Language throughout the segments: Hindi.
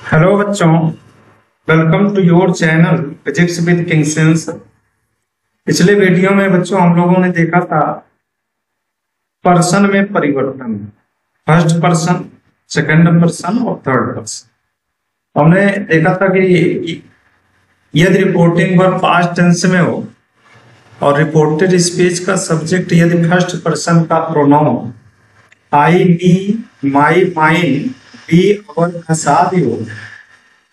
हेलो बच्चों, welcome to your channel physics with किंगसेंस। पिछले वीडियो में बच्चों हम लोगों ने देखा था पर्सन में परिवर्तन, फर्स्ट पर्सन, सेकंड पर्सन और थर्ड पर्सन। हमने देखा था कि यदि रिपोर्टिंग वर्ब पास्ट टेंस में हो और रिपोर्टेड स्पीच का सब्जेक्ट यदि फर्स्ट पर्सन का pronoun I, me, my, mine, we और आदि हो,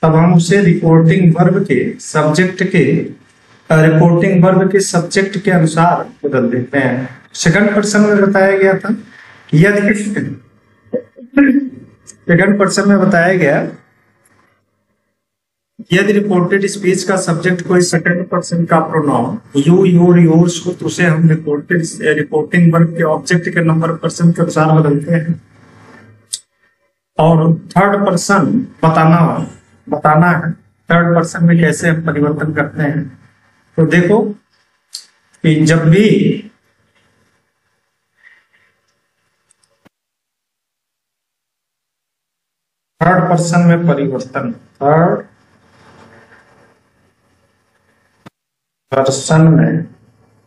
तब हम उसे रिपोर्टिंग वर्ब के सब्जेक्ट के अनुसार बदल देते हैं। सेकंड पर्सन में बताया गया था कि यदि सेकंड पर्सन में बताया गया यदि रिपोर्टेड स्पीच का सब्जेक्ट कोई सेकंड पर्सन का प्रोनाउन यू, योर, योर्स हो तो उसे हम रिपोर्टिंग वर्ब के ऑब्जेक्ट के नंबर पर्सन के अनुसार बदलते हैं। और थर्ड पर्सन बताना है थर्ड पर्सन में कैसे हम परिवर्तन करते हैं। तो देखो कि जब भी थर्ड पर्सन में परिवर्तन, थर्ड पर्सन में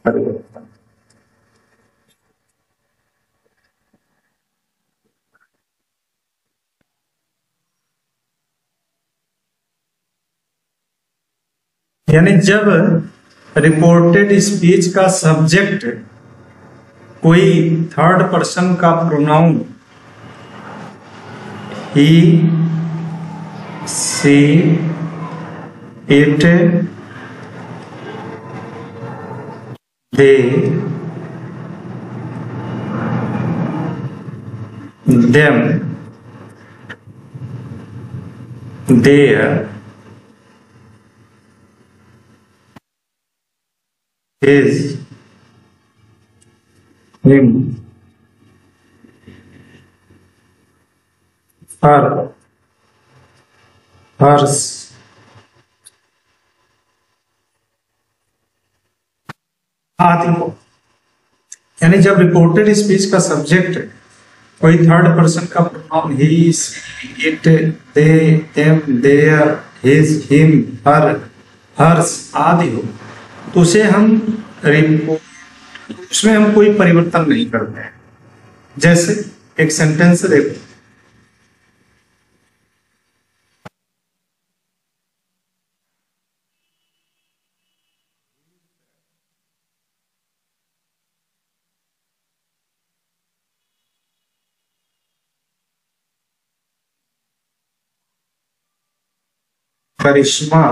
परिवर्तन, यानी जब रिपोर्टेड स्पीच का सब्जेक्ट कोई थर्ड पर्सन का pronoun he, she, it, they, them, their, his, him, her, hers, आदि को, यानी जब रिपोर्टेड स्पीच का सब्जेक्ट कोई थर्ड पर्सन का pronoun he, it, they, them, their, his, him, her, hers आदि हो तो उसे हम उसमें हम कोई परिवर्तन नहीं करते हैं। जैसे एक सेंटेंस देखो, Karishma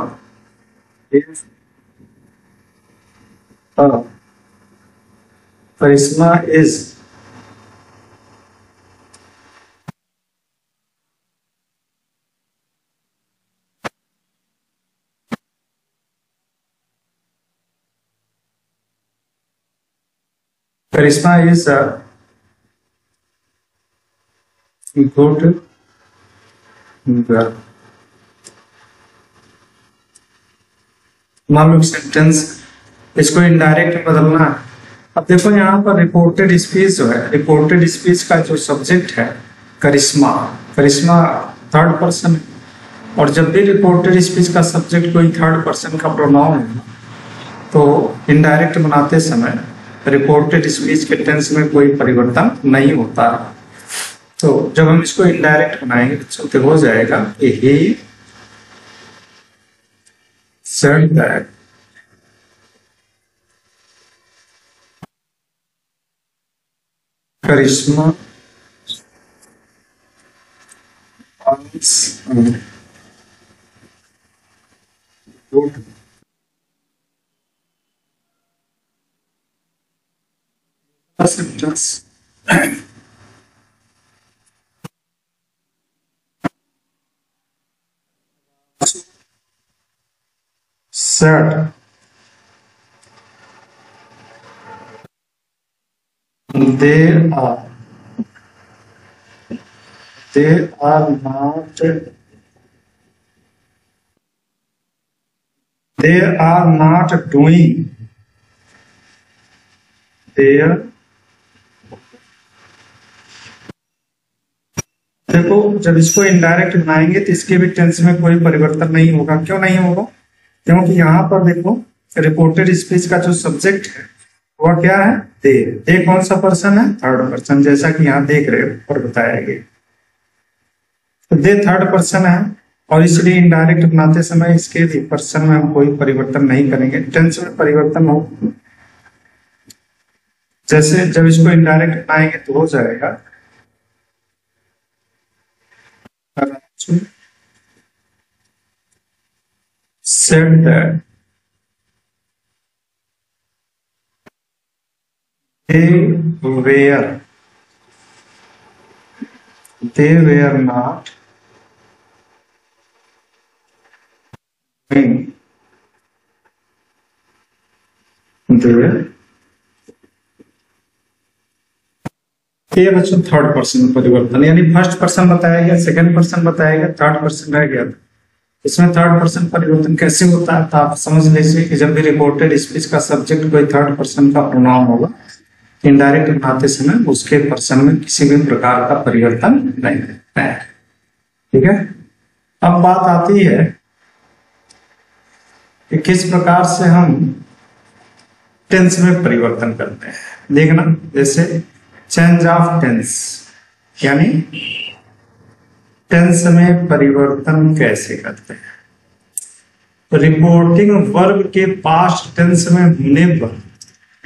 Karishma is Karishma is a good girl. मान लो सेंटेंस, इसको इनडायरेक्ट बदलना है। अब देखो यहाँ पर रिपोर्टेड स्पीच जो है, रिपोर्टेड स्पीच का जो सब्जेक्ट है करिश्मा, करिश्मा थर्ड पर्सन है। और जब भी रिपोर्टेड स्पीच का सब्जेक्ट कोई थर्ड पर्सन का प्रोनाउन है तो इनडायरेक्ट बनाते समय रिपोर्टेड स्पीच के टेंस में कोई परिवर्तन नहीं होता। तो जब हम इसको इनडायरेक्ट बनाएंगे तो हो जाएगा कि ही said that Karishma was good sentence. Said they are not doing their देखो जब इसको इनडायरेक्ट बनाएंगे तो इसके भी टेंस में कोई परिवर्तन नहीं होगा। क्यों नहीं होगा? क्योंकि यहाँ पर देखो रिपोर्टेड स्पीच का जो सब्जेक्ट है वह क्या है? दे। दे कौन सा पर्सन है? थर्ड पर्सन, जैसा कि यहाँ देख रहे हो और बताया गया। तो दे थर्ड पर्सन है और इसलिए इनडायरेक्ट बनाते समय इसके भी पर्सन में हम कोई परिवर्तन नहीं करेंगे। टेंस में परिवर्तन हो, जैसे जब इसको इनडायरेक्ट बनाएंगे तो हो जाएगा said that they were not doing their ये बच्चों थर्ड पर्सन परिवर्तन, यानी फर्स्ट पर्सन बताया गया, सेकंड पर्सन बताया गया, थर्ड पर्सन रह गया। इसमें थर्ड पर्सन परिवर्तन कैसे होता है? तो आप समझ लीजिए कि जब भी रिपोर्टेड स्पीच का सब्जेक्ट कोई थर्ड पर्सन का प्रोनाउन होगा, इनडायरेक्ट बनाते समय उसके पर्सन में किसी भी प्रकार का परिवर्तन नहीं होता है। ठीक है, अब बात आती है कि किस प्रकार से हम टेंस में परिवर्तन करते हैं। देखना, जैसे चेंज ऑफ टेंस, यानी टेंस में परिवर्तन कैसे करते हैं? तो रिपोर्टिंग वर्ब के पास्ट टेंस में होने पर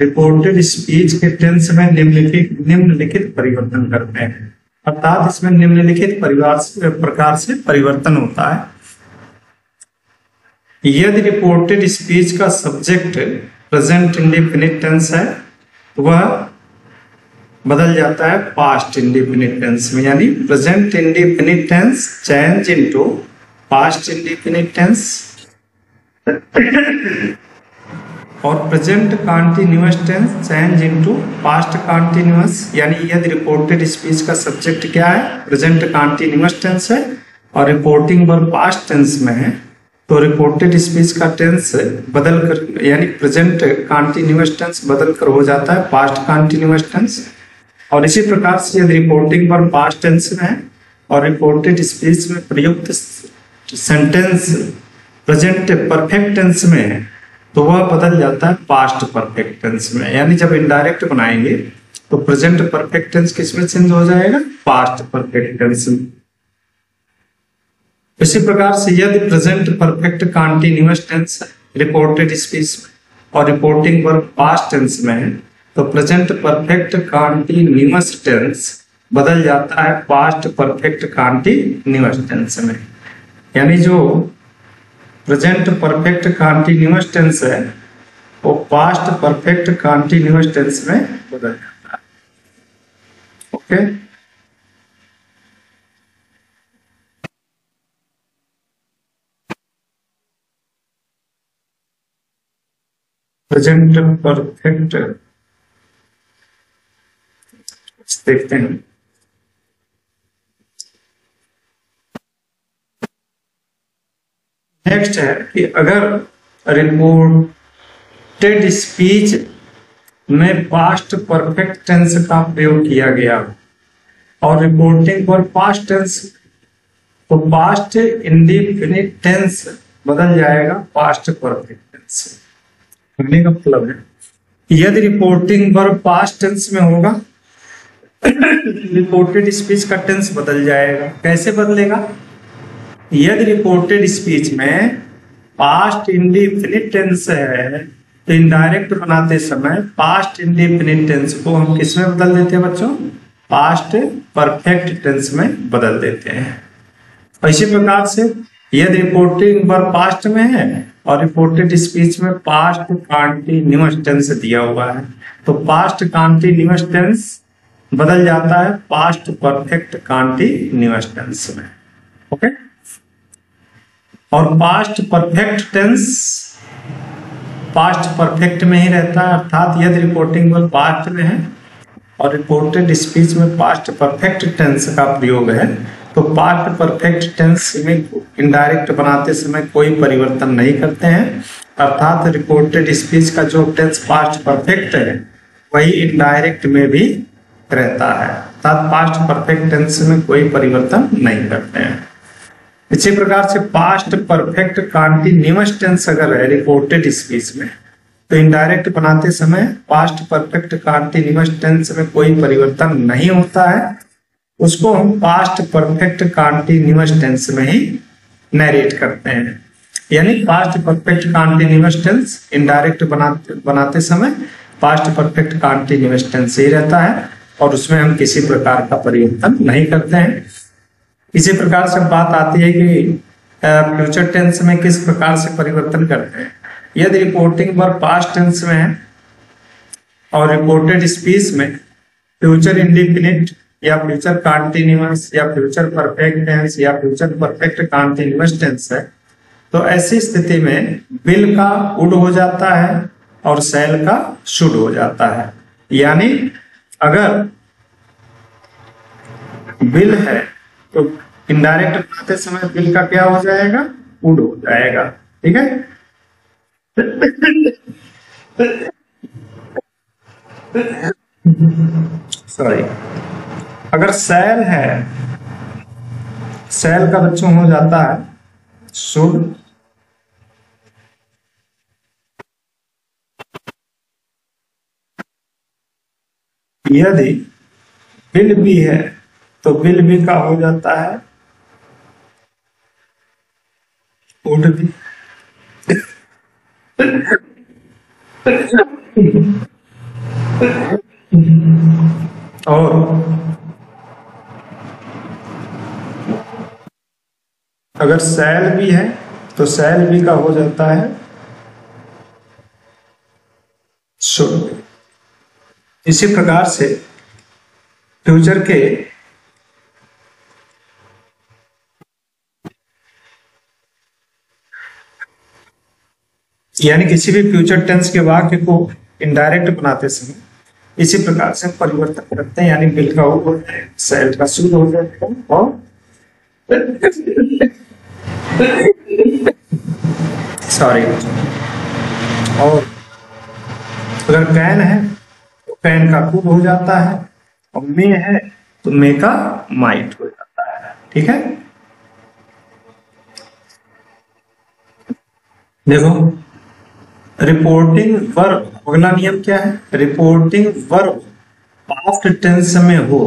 रिपोर्टेड स्पीच के टेंस में निम्नलिखित परिवर्तन करते हैं। अर्थात इसमें निम्नलिखित प्रकार से परिवर्तन होता है। यदि रिपोर्टेड स्पीच का सब्जेक्ट प्रेजेंट इंडेफिनिट टेंस है तो वह बदल जाता है पास्ट इंडेफिनिट टेंस में, यानी present indefinite tense change into past indefinite tense, और present continuous tense change into past continuous. यानी यदि रिपोर्टेड स्पीच का सब्जेक्ट क्या है? प्रेजेंट कॉन्टिन्यूअस टेंस है और रिपोर्टिंग वर्ब पास्ट टेंस में है, तो रिपोर्टेड स्पीच का टेंस बदल कर, यानी प्रेजेंट कॉन्टिन्यूअस टेंस बदल कर हो जाता है पास्ट कॉन्टिन्यूअस टेंस। और इसी प्रकार से यदि रिपोर्टिंग वर्ब पास्ट टेंस में है और रिपोर्टेड स्पीच में प्रयुक्त सेंटेंस प्रेजेंट परफेक्ट टेंस में है तो वह बदल जाता है पास्ट परफेक्ट टेंस में। यानी जब इनडायरेक्ट बनाएंगे तो प्रेजेंट परफेक्ट टेंस किसमें चेंज हो जाएगा? पास्ट परफेक्ट टेंस में। इसी प्रकार से यदि present perfect continuous tense reported speech में और रिपोर्टिंग वर्ब पास्ट टेंस में है तो प्रेजेंट परफेक्ट कॉन्टिन्यूअस टेंस बदल जाता है पास्ट परफेक्ट कॉन्टिन्यूअस टेंस में। यानी जो प्रेजेंट परफेक्ट कॉन्टिन्यूअस टेंस है वो पास्ट परफेक्ट कॉन्टिन्यूअस टेंस में बदल जाता है। ओके, प्रेजेंट परफेक्ट देखते हैं। नेक्स्ट है कि अगर रिपोर्टेड स्पीच में पास्ट परफेक्ट टेंस का प्रयोग किया गया और रिपोर्टिंग पर पास्ट टेंस, तो पास्ट इंडेफिनिट टेंस बदल जाएगा पास्ट परफेक्ट टेंस। कहने का मतलब है यदि रिपोर्टिंग वर्ब पास्ट टेंस में होगा रिपोर्टेड स्पीच का टेंस बदल जाएगा। कैसे बदलेगा? यदि रिपोर्टेड स्पीच में पास्ट इंडेफिनिट टेंस है तो इनडायरेक्ट बनाते समय पास्ट इंडेफिनिट टेंस को हम किस में बदल देते हैं बच्चों? पास्ट परफेक्ट टेंस में बदल देते हैं। और इसी प्रकार से यदि रिपोर्टिंग वर्ब पास्ट में है और रिपोर्टेड स्पीच में पास्ट कॉन्टिन्यूअस टेंस दिया हुआ है तो पास्ट कॉन्टिन्यूअस टेंस बदल जाता है पास्ट परफेक्ट कॉन्टिन्यूअस टेंस में। ओके, और past perfect tense past perfect में ही रहता है। अर्थात यदि रिपोर्टिंग वर्ब पास्ट में है और रिपोर्टेड स्पीच में पास्ट परफेक्ट टेंस का प्रयोग है तो पास्ट परफेक्ट टेंस में इनडायरेक्ट बनाते समय कोई परिवर्तन नहीं करते हैं। अर्थात रिपोर्टेड स्पीच का जो टेंस पास्ट परफेक्ट है वही इनडायरेक्ट में भी रहता है। अर्थात पास्ट परफेक्ट टेंस में कोई परिवर्तन नहीं करते हैं। इसी प्रकार से पास्ट परफेक्ट कॉन्टिन्यूअस टेंस अगर है रिपोर्टेड स्पीच में, तो इनडायरेक्ट बनाते समय पास्ट परफेक्ट कॉन्टिन्यूअस टेंस में कोई परिवर्तन नहीं होता है, उसको हम पास्ट परफेक्ट कॉन्टिन्यूअस टेंस में ही नरेट करते हैं। यानी past perfect continuous tense indirect बनाते समय पास्ट परफेक्ट कॉन्टिन्यूअस टेंस ही रहता है और उसमें हम किसी प्रकार का परिवर्तन नहीं करते हैं। इसी प्रकार से बात आती है कि फ्यूचर टेंस में किस प्रकार से परिवर्तन करते हैं। यदि रिपोर्टिंग वर्ब पास्ट टेंस में है और रिपोर्टेड स्पीच में फ्यूचर इंडेफिनिट या फ्यूचर कॉन्टिन्यूअस या फ्यूचर परफेक्ट टेंस या फ्यूचर परफेक्ट कॉन्टिन्यूअस टेंस है, तो ऐसी स्थिति में विल का वुड हो जाता है और शैल का शुड हो जाता है। यानी अगर विल है तो इनडायरेक्ट बनाते समय विल का क्या हो जाएगा, वुड हो जाएगा। ठीक है, सॉरी। अगर शैल है, शैल का बच्चों हो जाता है शुड। यदि विल भी है तो विल भी का हो जाता है वुड भी। और अगर शैल भी है तो शैल भी का हो जाता है शुड। इसी प्रकार से फ्यूचर के यानी किसी भी फ्यूचर टेंस के वाक्य को इनडायरेक्ट बनाते समय इसी प्रकार से परिवर्तन करते हैं। यानी विल का हो जाता है, शैल का शुड हो जाता है और सॉरी। और अगर कैन है तो कैन का कुड हो जाता है और मे है तो मे का माइट हो जाता है। ठीक है, देखो रिपोर्टिंग वर्ब अगला नियम क्या है। रिपोर्टिंग वर्ब पास्ट टेंस में हो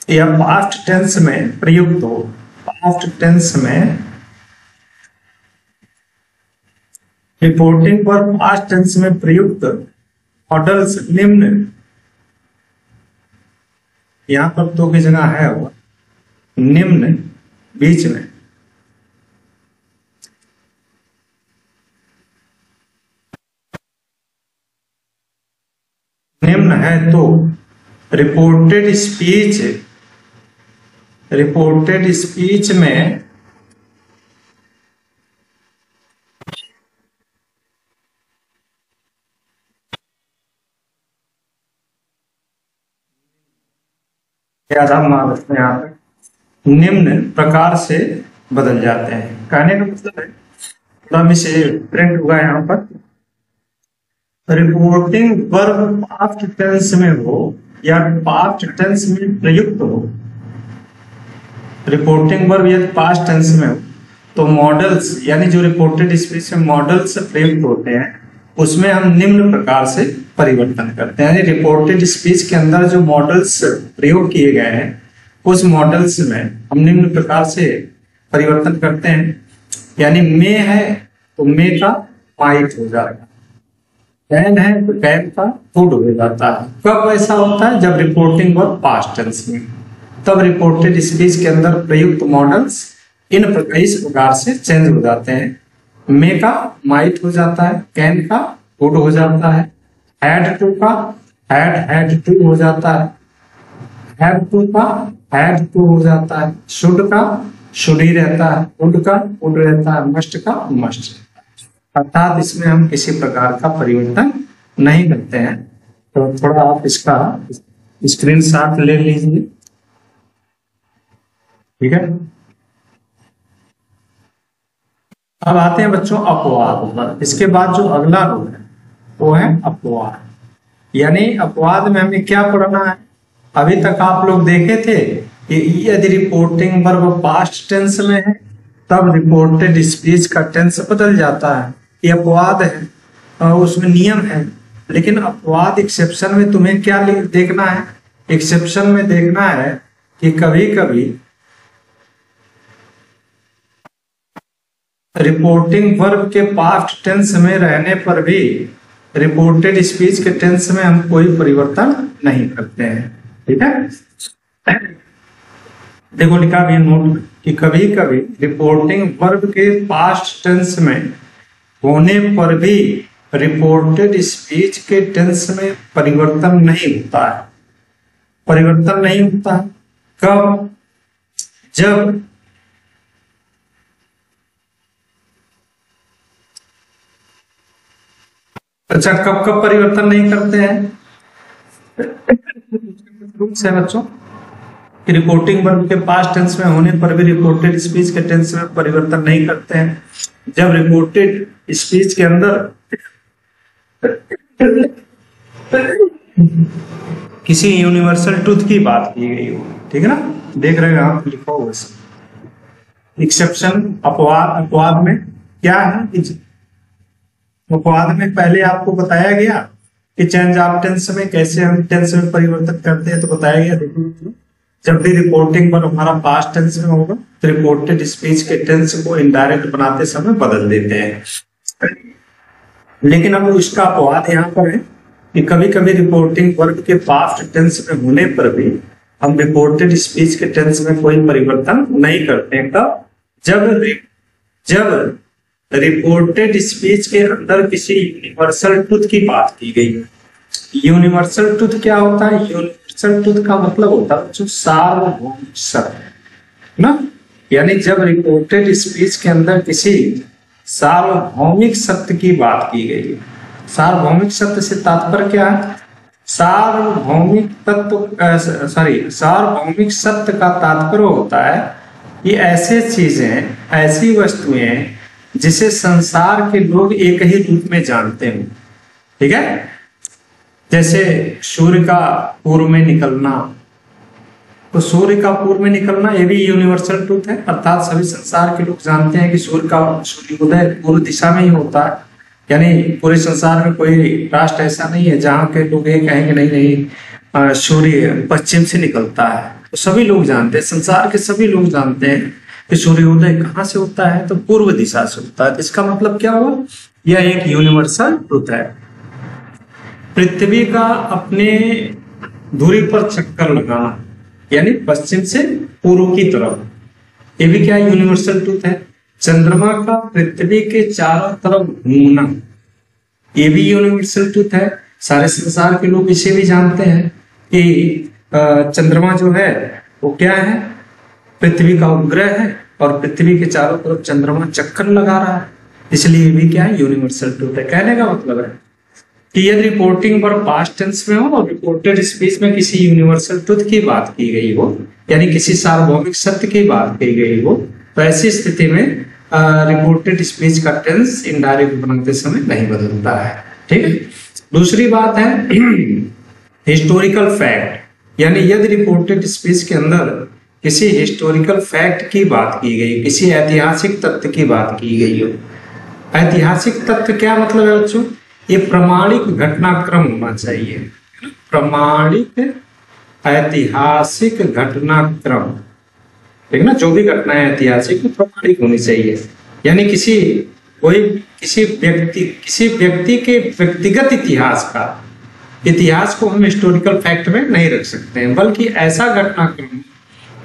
या पास्ट टेंस में प्रयुक्त हो, पास्ट टेंस में रिपोर्टिंग वर्ब पास्ट टेंस में प्रयुक्त मॉडल्स निम्न, यहां पर तो की जगह है वो निम्न बीच में निम्न है तो रिपोर्टेड स्पीच में यहाँ पर निम्न प्रकार से बदल जाते हैं। कहने का मतलब है, थोड़ा मिसे प्रिंट हुआ यहाँ पर, रिपोर्टिंग वर्ब पास्ट टेंस में हो या पास्ट टेंस में प्रयुक्त हो। रिपोर्टिंग वर्ब यदि पास्ट टेंस में हो तो मॉडल्स यानी जो रिपोर्टेड स्पीच में मॉडल्स प्रयुक्त होते हैं उसमें हम निम्न प्रकार से परिवर्तन करते हैं। यानी रिपोर्टेड स्पीच के अंदर जो मॉडल्स प्रयोग किए गए हैं उस मॉडल्स में हम निम्न प्रकार से परिवर्तन करते हैं। यानी मे है तो मे का माइट हो जाएगा, कैन है तो कैन का वुड हो जाता है। कब ऐसा होता है, जब रिपोर्टिंग वर्ब पास्ट टेंस में, तब रिपोर्टेड स्पीच के अंदर प्रयुक्त मॉडल्स इस प्रकार से चेंज हो जाते हैं। मे का माइट हो जाता है, कैन का वुड हो जाता है, हैड टू का हैड टू हो जाता है, हैव टू का हैड टू हो जाता है, शुड का शुड ही रहता है, वुड का वुड रहता है, मस्ट का मस्ट। अर्थात इसमें हम किसी प्रकार का परिवर्तन नहीं करते हैं। तो थोड़ा आप इसका स्क्रीनशॉट ले लीजिए। ठीक है, अब आते हैं बच्चों अपवाद पर। इसके बाद जो अगला रूल है वो है अपवाद। यानी अपवाद में हमें क्या पढ़ना है, अभी तक आप लोग देखे थे कि यदि रिपोर्टिंग वर्ब पास्ट टेंस में है तब रिपोर्टेड स्पीच का टेंस बदल जाता है। ये अपवाद है और उसमें नियम है, लेकिन अपवाद एक्सेप्शन में तुम्हें क्या देखना है? एक्सेप्शन में देखना है कि कभी कभी रिपोर्टिंग वर्ब के पास्ट टेंस में रहने पर भी रिपोर्टेड स्पीच के टेंस में हम कोई परिवर्तन नहीं करते हैं। ठीक है, देखो लिखा भी नोट कि कभी कभी रिपोर्टिंग वर्ब के पास्ट टेंस में होने पर भी रिपोर्टेड स्पीच के टेंस में परिवर्तन नहीं होता है। परिवर्तन नहीं होता है कब? जब अच्छा, कब कब परिवर्तन नहीं करते हैं? रूल्स है बच्चों कि रिपोर्टिंग वर्ब के पास्ट टेंस में होने पर भी रिपोर्टेड स्पीच के टेंस में परिवर्तन नहीं करते हैं जब रिपोर्टेड स्पीच के अंदर किसी यूनिवर्सल ट्रूथ की बात की गई हो। ठीक है ना, देख रहे हो आप, लिखा हुआ एक्सेप्शन। अपवाद में क्या है? अपवाद में पहले आपको बताया गया कि चेंज ऑफ टेंस में कैसे हम टेंस में परिवर्तन करते हैं, तो बताया गया देखो, जब भी रिपोर्टिंग पर हमारा पास्ट टेंस में होगा तो रिपोर्टेड स्पीच के टेंस को इनडायरेक्ट बनाते समय बदल देते हैं। लेकिन अब उसका अपवाद यहाँ पर है कि कभी कभी रिपोर्टिंग वर्ब के पास्ट टेंस में होने पर भी हम रिपोर्टेड स्पीच के टेंस में कोई परिवर्तन नहीं करते हैं। कब? जब रिपोर्टेड स्पीच के अंदर किसी यूनिवर्सल ट्रूथ की बात की गई। यूनिवर्सल ट्रूथ क्या होता है? यूनिवर्सल ट्रूथ का मतलब होता है जो सार्वभौमिक सत्य ना, यानी जब रिपोर्टेड स्पीच के अंदर किसी सार्वभौमिक सत्य की बात की गई। सार्वभौमिक सत्य से तात्पर्य क्या है? सार्वभौमिक सत्य का तात्पर्य होता है कि ऐसे चीजें, ऐसी वस्तुएं जिसे संसार के लोग एक ही रूप में जानते हैं। ठीक है, जैसे सूर्य का पूर्व में निकलना, तो सूर्य का पूर्व में निकलना ये भी यूनिवर्सल ट्रूथ है, अर्थात सभी संसार के लोग जानते हैं कि सूर्योदय पूर्व दिशा में ही होता है। यानी पूरे संसार में कोई राष्ट्र ऐसा नहीं है जहां के लोग ये कहेंगे नहीं सूर्य पश्चिम से निकलता है। तो सभी लोग जानते हैं, संसार के सभी लोग जानते हैं कि सूर्योदय कहाँ से होता है, तो पूर्व दिशा से होता है। इसका मतलब क्या हुआ? यह एक यूनिवर्सल ट्रूथ है। पृथ्वी का अपने दूरी पर चक्कर लगाना, यानी पश्चिम से पूर्व की तरफ, ये भी क्या यूनिवर्सल ट्रूथ है। चंद्रमा का पृथ्वी के चारों तरफ घूमना, ये भी यूनिवर्सल ट्रूथ है। सारे संसार के लोग इसे भी जानते हैं कि चंद्रमा जो है वो क्या है, पृथ्वी का उपग्रह है और पृथ्वी के चारों तरफ चंद्रमा चक्कर लगा रहा है, इसलिए भी क्या है यूनिवर्सल ट्रूथ है। कहने का मतलब है कि यदि रिपोर्टिंग वर्ब पास्ट टेंस में हो और रिपोर्टेड स्पीच में किसी यूनिवर्सल ट्रूथ की बात की गई हो, यानी किसी सार्वभौमिक सत्य की बात की गई हो, तो ऐसी स्थिति में रिपोर्टेड स्पीच का टेंस इनडायरेक्ट बनाते समय नहीं बदलता है। ठीक है, दूसरी बात है हिस्टोरिकल फैक्ट, यानी यदि रिपोर्टेड स्पीच के अंदर किसी हिस्टोरिकल फैक्ट की बात की गई, किसी ऐतिहासिक तथ्य की बात की गई हो। ऐतिहासिक तथ्य क्या मतलब है बच्चों? ये प्रमाणिक घटनाक्रम होना चाहिए, प्रमाणिक ऐतिहासिक घटनाक्रम। ठीक है ना, जो भी घटना है ऐतिहासिक वो प्रमाणिक होनी चाहिए। यानी किसी व्यक्ति के व्यक्तिगत इतिहास को हम हिस्टोरिकल फैक्ट में नहीं रख सकते हैं, बल्कि ऐसा घटनाक्रम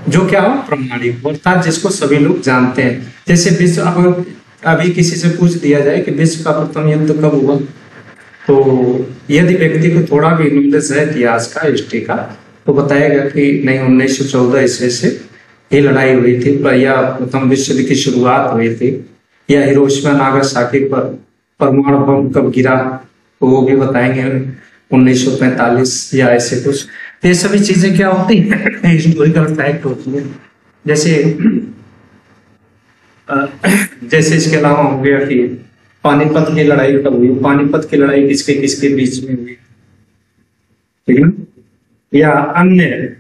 जो क्या हो, प्रमाणिक, अर्थात जिसको सभी लोग जानते हैं। जैसे विश्व, अभी किसी से पूछ दिया जाए कि विश्व का प्रथम युद्ध कब हुआ, तो यदि व्यक्ति को थोड़ा भी नॉलेज है इतिहास का, हिस्ट्री का, तो बताएगा कि नहीं 1914 ईस्वी से ये लड़ाई हुई थी, या प्रथम विश्व युद्ध की शुरुआत हुई थी, या हिरोशिमा नागासाकी पर परमाणु बम कब गिरा, तो वो भी बताएंगे 1945 या ऐसे कुछ। ये सभी चीजें क्या होती हैं, हिस्टोरिकल फैक्ट होती है। जैसे इसके अलावा हो गया कि पानीपत की लड़ाई कब हुई, पानीपत की लड़ाई किसके किसके बीच में हुई, ठीक है ना। या अन्य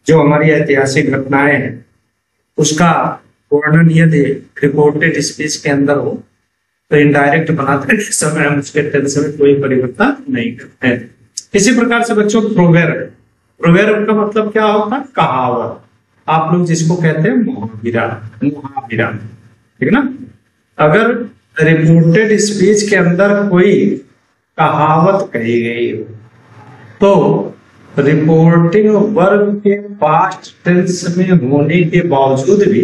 जो हमारी ऐतिहासिक घटनाएं हैं उसका वर्णन यदि रिपोर्टेड स्पीच के अंदर हो तो इनडायरेक्ट बनाते समय हम उसके टेंस में कोई परिवर्तन नहीं करते हैं। इसी प्रकार से बच्चों प्रोवेर्ब, प्रोवेर्ब का मतलब क्या होता है? कहावत। आप लोग जिसको कहते हैं मुहावरा, मुहावरा, ठीक ना। अगर रिपोर्टेड स्पीच के अंदर कोई कहावत कही गई हो तो रिपोर्टिंग वर्ब के पास्ट टेंस में होने के बावजूद भी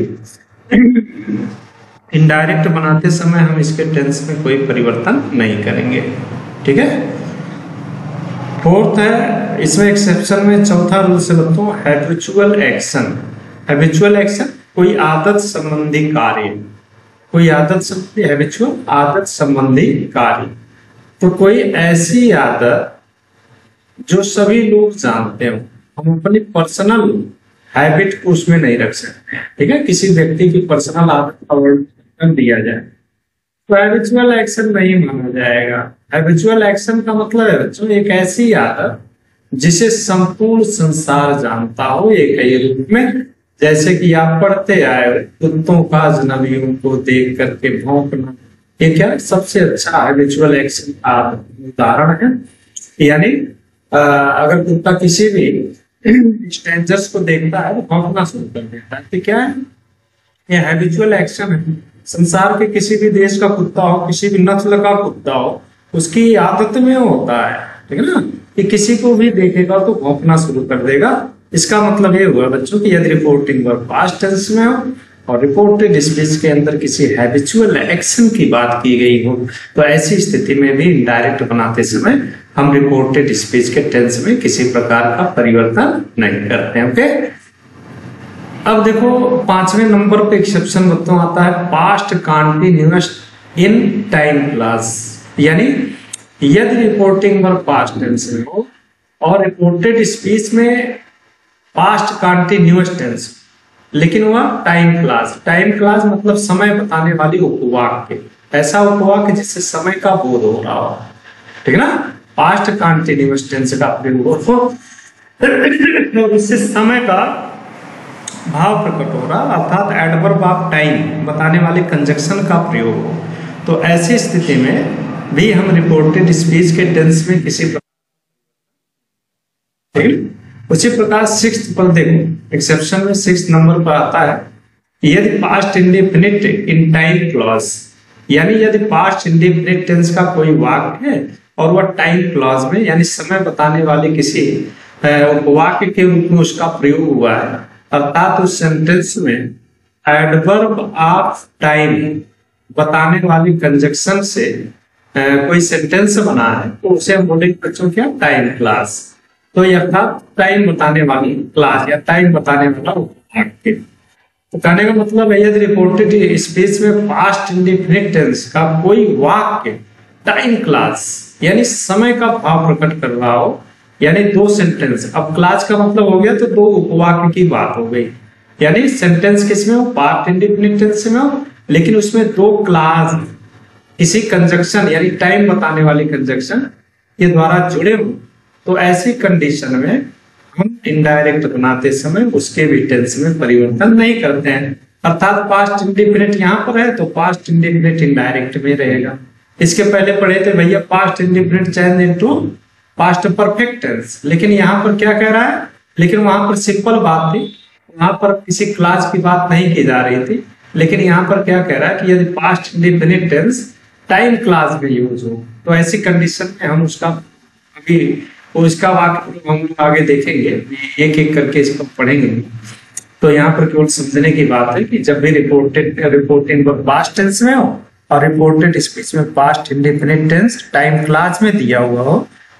इनडायरेक्ट बनाते समय हम इसके टेंस में कोई परिवर्तन नहीं करेंगे, ठीक है। फोर्थ है, इसमें एक्सेप्शन में चौथा रूल से बताऊं, हैबिचुअल एक्शन। हैबिचुअल एक्शन कोई आदत संबंधी कार्य, कोई आदत संबंधी, हैबिचुअल आदत संबंधी कार्य। तो कोई ऐसी आदत जो सभी लोग जानते हो, हम अपनी पर्सनल हैबिट को उसमें नहीं रख सकते, ठीक है। किसी व्यक्ति की पर्सनल आदत का वर्णन दिया जाए तो हैबिचुअल एक्शन नहीं माना जाएगा। हैबिचुअल एक्शन का मतलब है बच्चों एक ऐसी आदत जिसे संपूर्ण संसार जानता हो एक ही रूप में, जैसे कि आप पढ़ते आए कुत्तों का अजनबियों को देख करके भौंकना, ये क्या सबसे अच्छा हैबिचुअल एक्शन का उदाहरण है। यानी अगर कुत्ता किसी भी स्ट्रेंजर्स को देखता है तो भौंकना शुरू कर देता है, तो क्या है? ये हैबिचुअल एक्शन है। संसार के किसी भी देश का कुत्ता हो, किसी भी नस्ल का कुत्ता हो, उसकी आदत में होता है, ठीक है ना, कि किसी को भी देखेगा तो भौंकना शुरू कर देगा। इसका मतलब ये हुआ बच्चों कि यदि रिपोर्टिंग वर्ब पास्ट टेंस में हो और रिपोर्टेड स्पीच के अंदर किसी हैबिचुअल एक्शन की बात की गई हो तो ऐसी स्थिति में भी इनडायरेक्ट बनाते समय हम रिपोर्टेड स्पीच के टेंस में किसी प्रकार का परिवर्तन नहीं करते हैं, ओके। अब देखो 5वें नंबर पे एक्सेप्शन बच्चों आता है past continuous in time class. यानी यदि रिपोर्टिंग वर्ब पास्ट टेंस में हो और रिपोर्टेड स्पीच में पास्ट कंटीन्यूअस टेंस, लेकिन वह टाइम क्लास, टाइम क्लास मतलब समय बताने वाली उपवाक्य, ऐसा उपवाक्य जिससे समय का बोध हो रहा हो, ठीक है ना। पास्ट कंटीन्यूअस टेंस का प्रयोग हो तो इससे समय का भाव प्रकट हो रहा, अर्थात एडवर्ब ऑफ टाइम बताने वाले कंजक्शन का प्रयोग हो, तो ऐसी स्थिति में भी हम रिपोर्टेड स्पीच के टेंस में किसी प्रकार, उसी प्रकार 6th पर देखो एक्सेप्शन में 6th नंबर पर आता है यदि past indefinite in time clause, यानी यदि पास्ट इंडेफिनिट टेंस का कोई वाक्य है और वह टाइम क्लॉज में यानी समय बताने वाले किसी वाक्य के रूप में उसका प्रयोग हुआ है, अर्थात उस सेंटेंस में एडवर्ब ऑफ टाइम बताने वाली कंजक्शन से कोई सेंटेंस बना है तो उसे हम बोलेंगे बच्चों क्या? Time class. तो ये अर्थात टाइम बताने वाली क्लास या टाइम बताने वाला वाक्य। तो कहने का मतलब है यदि रिपोर्टेड स्पीच में पास्ट इंडेफिनिट टेंस का कोई वाक्य टाइम क्लास यानी समय का भाव प्रकट कर रहा हो, यानी दो सेंटेंस, अब क्लास का मतलब हो गया तो दो उपवाक्य की बात हो गई, यानी सेंटेंस किसमें हो? पास्ट इंडेफिनिट टेंस में हो, लेकिन उसमें दो क्लास किसी कंजक्शन यानी टाइम बताने वाली कंजक्शन के द्वारा जुड़े हो, तो ऐसी कंडीशन में हम इनडायरेक्ट बनाते समय उसके भी टेंस में परिवर्तन नहीं करते हैं। अर्थात पास्ट इंडेफिनिट यहाँ पर है तो पास्ट इंडेफिनिट इनडायरेक्ट में रहेगा। इसके पहले पढ़े थे भैया past indefinite change into past perfect tense, लेकिन यहाँ पर क्या कह रहा है? लेकिन वहां पर सिंपल बात थी, वहां पर किसी क्लास की बात नहीं की जा रही थी, लेकिन यहाँ पर क्या कह रहा है कि यदि past indefinite tense time class में यूज हो तो ऐसी कंडीशन में हम उसका अभी उसका वाक्य हम आगे देखेंगे, एक एक करके इसको पढ़ेंगे। तो यहाँ पर केवल समझने की बात है कि जब भी रिपोर्टिंग पास्ट टेंस में हो और रिपोर्टेड स्पीच में past indefinite tense time class में दिया हुआ हो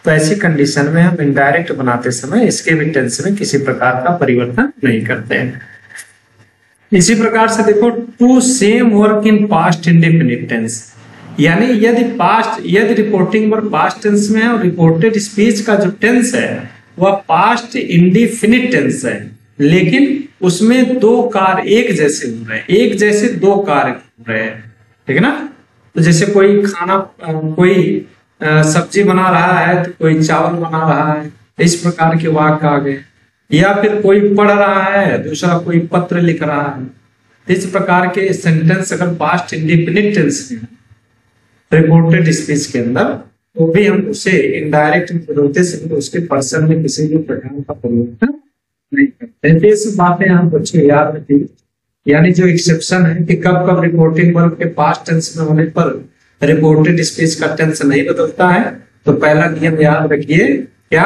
तो ऐसी कंडीशन में हम इनडायरेक्ट बनाते समय इसके भी टेंस में किसी प्रकार का परिवर्तन नहीं करते हैं। इसी प्रकार से देखो two same work in past indefinite tense, यानी यदि रिपोर्टिंग वर्क पास्ट टेंस में है और रिपोर्टेड स्पीच का जो टेंस है वह पास्ट इंडेफिनिट टेंस है, लेकिन उसमें दो कार्य एक जैसे हो रहे हैं, एक जैसे दो कार्य हो रहे हैं, ठीक है ना। तो जैसे कोई खाना कोई सब्जी बना रहा है तो कोई चावल बना रहा है, इस प्रकार के वाक्य आ गए। या फिर कोई पढ़ रहा है, दूसरा कोई पत्र लिख रहा है। इस प्रकार के सेंटेंस अगर पास्ट इंडिफिनिट टेंस में रिपोर्टेड स्पीच के अंदर, तो भी हम उसे इनडायरेक्ट में बदलते समय उसके पर्सन में किसी भी प्रकार का परिवर्तन नहीं करते। ये सब बातें आप बच्चे याद रखिए। यानी जो एक्सेप्शन है कि कब कब रिपोर्टिंग वर्ब के पास्ट टेंस में होने पर रिपोर्टेड स्पीच का टेंस नहीं बदलता है, तो पहला नियम याद रखिए क्या,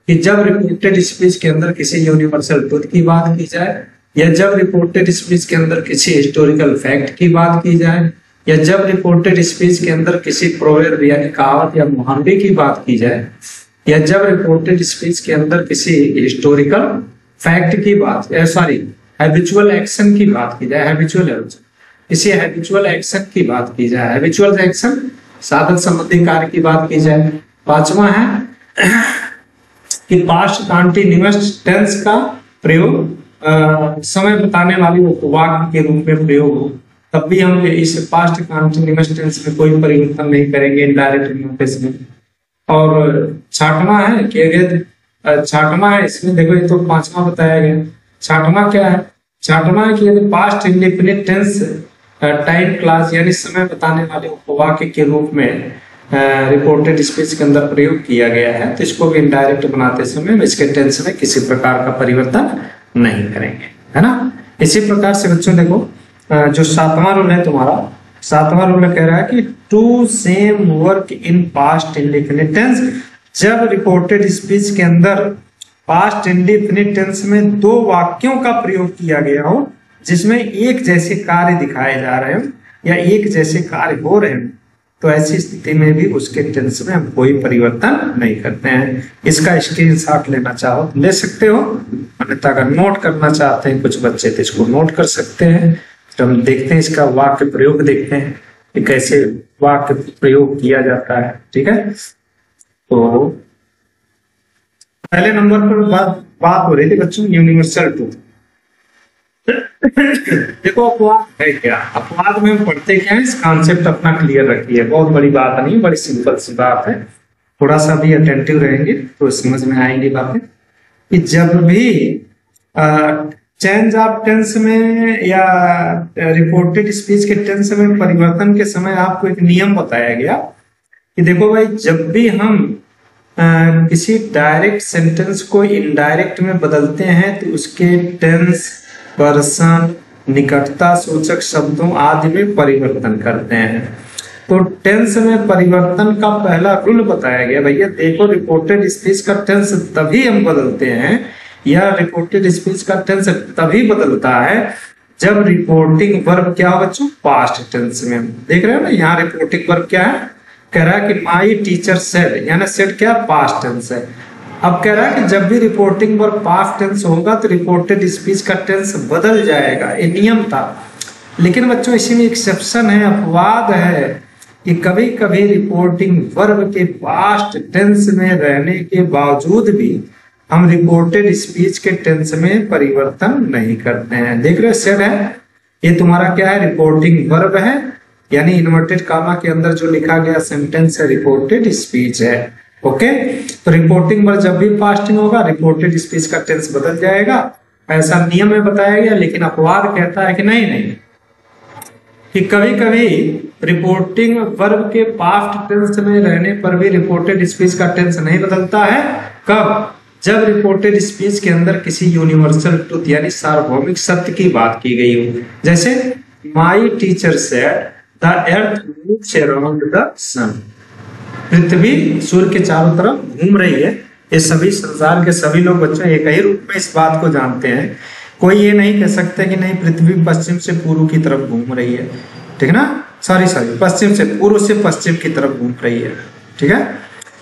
कि जब रिपोर्टेड स्पीच के अंदर किसी यूनिवर्सल ट्रुथ की बात की जाए, या जब रिपोर्टेड स्पीच के अंदर किसी हिस्टोरिकल फैक्ट की बात की जाए, या जब रिपोर्टेड स्पीच के अंदर किसी प्रोवर्ब यानी कहावत या मुहावरे की बात की जाए, या जब रिपोर्टेड स्पीच के अंदर किसी हिस्टोरिकल फैक्ट की बात, सॉरी हैबिचुअल एक्शन की बात की जाए, किसी हैबिचुअल एक्शन की बात की जाए, हैबिचुअल एक्शन साधन संबंधी कार्य की बात की जाए। पांचवा है कि पास्ट कॉन्टिन्यूअस टेंस का प्रयोग समय बताने वाली उपवाक्य के रूप में प्रयोग हो, तब भी हम इस पास्ट कॉन्टिन्यूअस टेंस में कोई परिवर्तन नहीं करेंगे इनडायरेक्ट नोटिस में। और छठवां है कि अगर छठवां है, इसमें देखो ये तो पांचवा बताया गया, छठवां क्या है, छठवां है कि यदि past indefinite tense time class यानी समय बताने वाले उपवाक्य के रूप में रिपोर्टेड स्पीच के अंदर प्रयोग किया गया है, तो इसको भी इनडायरेक्ट बनाते समय इसके टेंस में किसी प्रकार का परिवर्तन नहीं करेंगे, है ना। इसी प्रकार से बच्चों देखो जो सातवां रूल है तुम्हारा, सातवां रूल कह रहा है कि two same work in past indefinite tense, जब रिपोर्टेड स्पीच के अंदर पास्ट इंडिफिनिट टेंस में दो वाक्यों का प्रयोग किया गया हो जिसमें एक जैसे कार्य दिखाए जा रहे हो या एक जैसे कार्य हो रहे हैं, तो ऐसी स्थिति में भी उसके टेंस में हम कोई परिवर्तन नहीं करते हैं। इसका स्क्रीनशॉट लेना चाहो तो ले सकते हो, अन्यथा अगर नोट करना चाहते हैं कुछ बच्चे तो इसको नोट कर सकते हैं। तो हम देखते हैं इसका वाक्य प्रयोग, देखते हैं कि कैसे वाक्य प्रयोग किया जाता है। ठीक है, तो पहले नंबर पर बात हो रही थी बच्चों यूनिवर्सल ट्रुथ। देखो अपवाद है क्या, अपवाद में हम पढ़ते क्या है, इस कॉन्सेप्ट अपना क्लियर रखिए, बहुत बड़ी बात नहीं, बड़ी सिंपल सी बात है। थोड़ा सा भी अटेंटिव रहेंगे तो समझ में आएंगी बातें कि जब भी चेंज ऑफ टेंस में या रिपोर्टेड स्पीच के टेंस में परिवर्तन के समय आपको एक नियम बताया गया कि देखो भाई, जब भी हम किसी डायरेक्ट सेंटेंस को इनडायरेक्ट में बदलते हैं तो उसके टेंस, पर्सन, निकटता सूचक शब्दों आदि में परिवर्तन करते हैं। तो टेंस में परिवर्तन का पहला रूल बताया गया, भैया देखो रिपोर्टेड स्पीच का टेंस तभी हम बदलते हैं या रिपोर्टेड स्पीच का टेंस तभी बदलता है जब रिपोर्टिंग वर्ब क्या हो बच्चों, पास्ट टेंस में। देख रहे हो ना, यहाँ रिपोर्टिंग वर्ब क्या है, कह रहा है कि माई टीचर सेड, यानी सेड क्या, पास्ट टेंस है। अब कह रहा है कि जब भी रिपोर्टिंग वर्ब पास्ट टेंस होगा तो रिपोर्टेड स्पीच का टेंस बदल जाएगा, ये नियम था। लेकिन बच्चों इसी में एक्सेप्शन है, अपवाद है कि कभी कभी रिपोर्टिंग वर्ब के पास्ट टेंस में रहने के बावजूद भी हम रिपोर्टेड स्पीच के टेंस में परिवर्तन नहीं करते हैं। देख रहे हो सेड है, ये तुम्हारा क्या है, रिपोर्टिंग वर्ब है, यानी इन्वर्टेड कामा के अंदर जो लिखा गया सेंटेंस है रिपोर्टेड स्पीच है। ओके, तो रिपोर्टिंग वर्ब जब भी पास्टिंग होगा रिपोर्टेड स्पीच का टेंस बदल जाएगा, ऐसा नियम में बताया गया। लेकिन अपवाद कहता है कि नहीं, कि कभी कभी रिपोर्टिंग वर्ब के पास्ट टेंस में रहने पर भी रिपोर्टेड स्पीच का टेंस नहीं बदलता है। कब, जब रिपोर्टेड स्पीच के अंदर किसी यूनिवर्सल ट्रुथ यानी सार्वभौमिक सत्य की बात की गई हो, जैसे my teacher said the earth moves around the sun, पृथ्वी सूर्य के चारों तरफ घूम रही है। ये सभी संसार के सभी लोग बच्चों एक ही रूप में इस बात को जानते हैं। कोई ये नहीं कह सकते कि नहीं पृथ्वी पश्चिम से पूर्व की तरफ घूम रही है, ठीक है ना, सॉरी पश्चिम से पूर्व से पश्चिम की तरफ घूम रही है। ठीक है,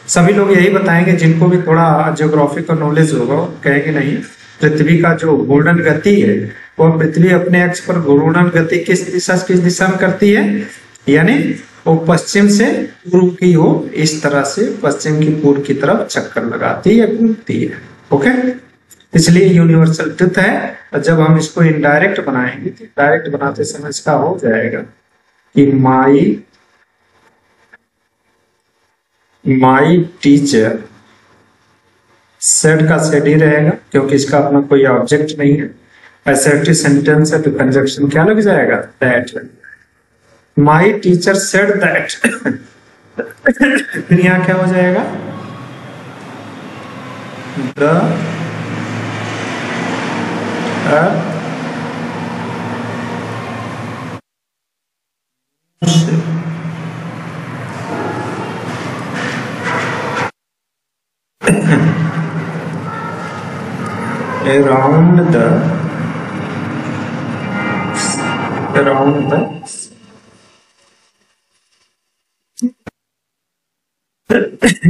सभी लोग यही बताएंगे, जिनको भी थोड़ा ज्योग्राफी का नॉलेज होगा कहेंगे नहीं, पृथ्वी का जो घूर्णन गति है वो पृथ्वी अपने अक्ष पर घूर्णन गति किस दिशा में करती है, यानी वो पश्चिम से पूर्व की हो, इस तरह से पश्चिम की पूर्व की तरफ चक्कर लगाती है, घूमती है। ओके, इसलिए यूनिवर्सल ट्रुथ है। और जब हम इसको इनडायरेक्ट बनाएंगे तो डायरेक्ट बनाते समय इसका हो जाएगा कि माई टीचर सेड का सेड ही रहेगा क्योंकि इसका अपना कोई ऑब्जेक्ट नहीं है। असर्टिव सेंटेंस है तो कंजक्शन क्या लग जाएगा, that. My teacher said that, फिर यहाँ क्या हो जाएगा, द around the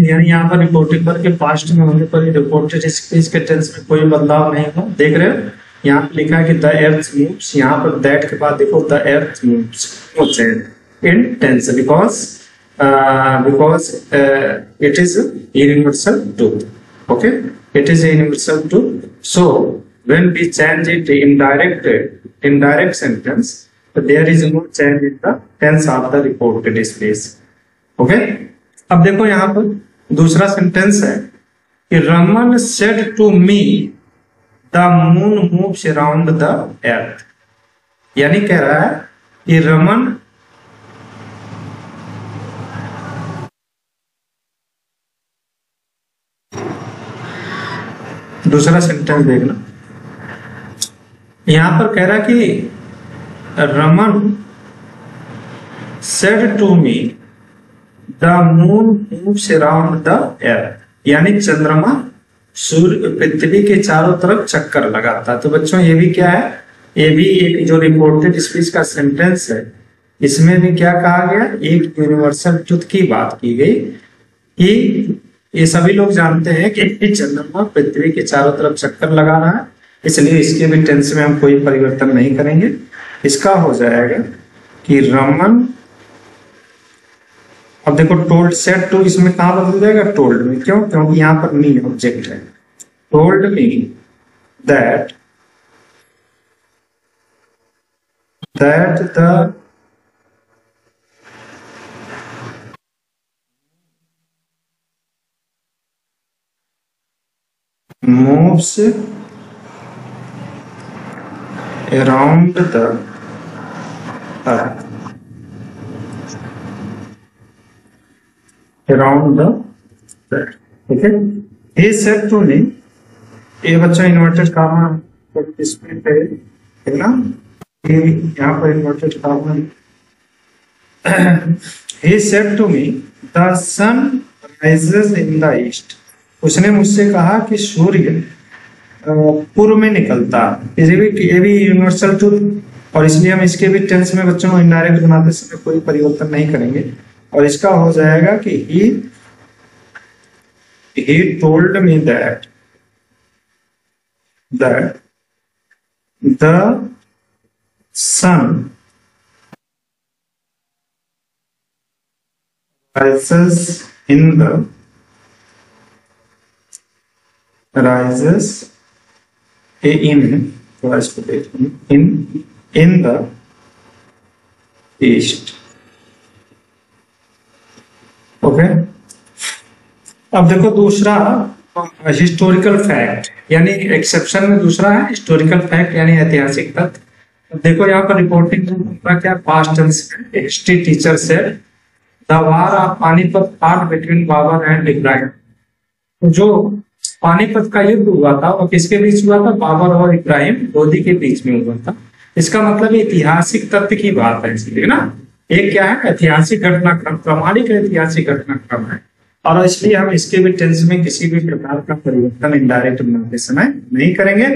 यानी यहाँ पर रिपोर्टिंग पर के पास्ट में होने पर रिपोर्टेड स्पीच के टेंस में कोई बदलाव नहीं हो। देख रहे हो यहाँ पे लिखा है कि द एर्थ मूव्स, यहाँ पर दैट के बाद देखो the earth moves in tense because it is universal truth. Okay, it is a universal truth. So when we change it in direct sentence, there is no change in the tense of the reported speech. Okay, अब देखो यहाँ पर दूसरा सेंटेंस है कि Raman said to me the moon moves around the earth। यानी कह रहा है कि रमन दूसरा सेंटेंस देखना, यहां पर कह रहा कि Raman said to me the moon moves around the earth. यानी चंद्रमा सूर्य पृथ्वी के चारों तरफ चक्कर लगाता। तो बच्चों ये भी क्या है, ये भी एक जो रिपोर्टेड स्पीच का सेंटेंस है, इसमें भी क्या कहा गया, एक यूनिवर्सल ट्रुथ की बात की गई कि ये सभी लोग जानते हैं कि चंद्रमा पृथ्वी के चारों तरफ चक्कर लगा रहा है, इसलिए इसके भी टेंस में हम कोई परिवर्तन नहीं करेंगे। इसका हो जाएगा कि रमन, अब देखो टोल्ड सेड टू, इसमें कहां बदल जाएगा, टोल्ड में। क्यों, क्योंकि यहां पर मी ऑब्जेक्ट है। Told me that the moves around the earth, around the earth। Okay, he said to me, ये बच्चा इन्वर्टेड कामा इसमें है ना, यहाँ पर inverted comma. he said to me the sun rises in the east। उसने मुझसे कहा कि सूर्य पूर्व में निकलता। ये भी यूनिवर्सल ट्रूथ, और इसलिए हम इसके भी टेंस में बच्चों को इनडायरेक्ट बनाते समय कोई परिवर्तन नहीं करेंगे। और इसका हो जाएगा कि he told me that the sun rises in the east। Okay, अब देखो दूसरा हिस्टोरिकल फैक्ट, यानी एक्सेप्शन में दूसरा है हिस्टोरिकल फैक्ट यानी ऐतिहासिक तथ्य। देखो यहाँ पर रिपोर्टिंग का क्या पास्ट टेंस है। History teacher said the war of Panipat fought between Babur and Ibrahim. तो जो पानीपत का युद्ध हुआ था वो किसके बीच हुआ था, बाबर और इब्राहिम लोदी के बीच में हुआ था। इसका मतलब ऐतिहासिक तथ्य की बात है, इसलिए ना एक क्या है, ऐतिहासिक घटनाक्रम, प्रामाणिक ऐतिहासिक घटनाक्रम है। और इसलिए हम इसके भी टेंस में किसी भी प्रकार का परिवर्तन इनडायरेक्ट बनाते समय नहीं करेंगे।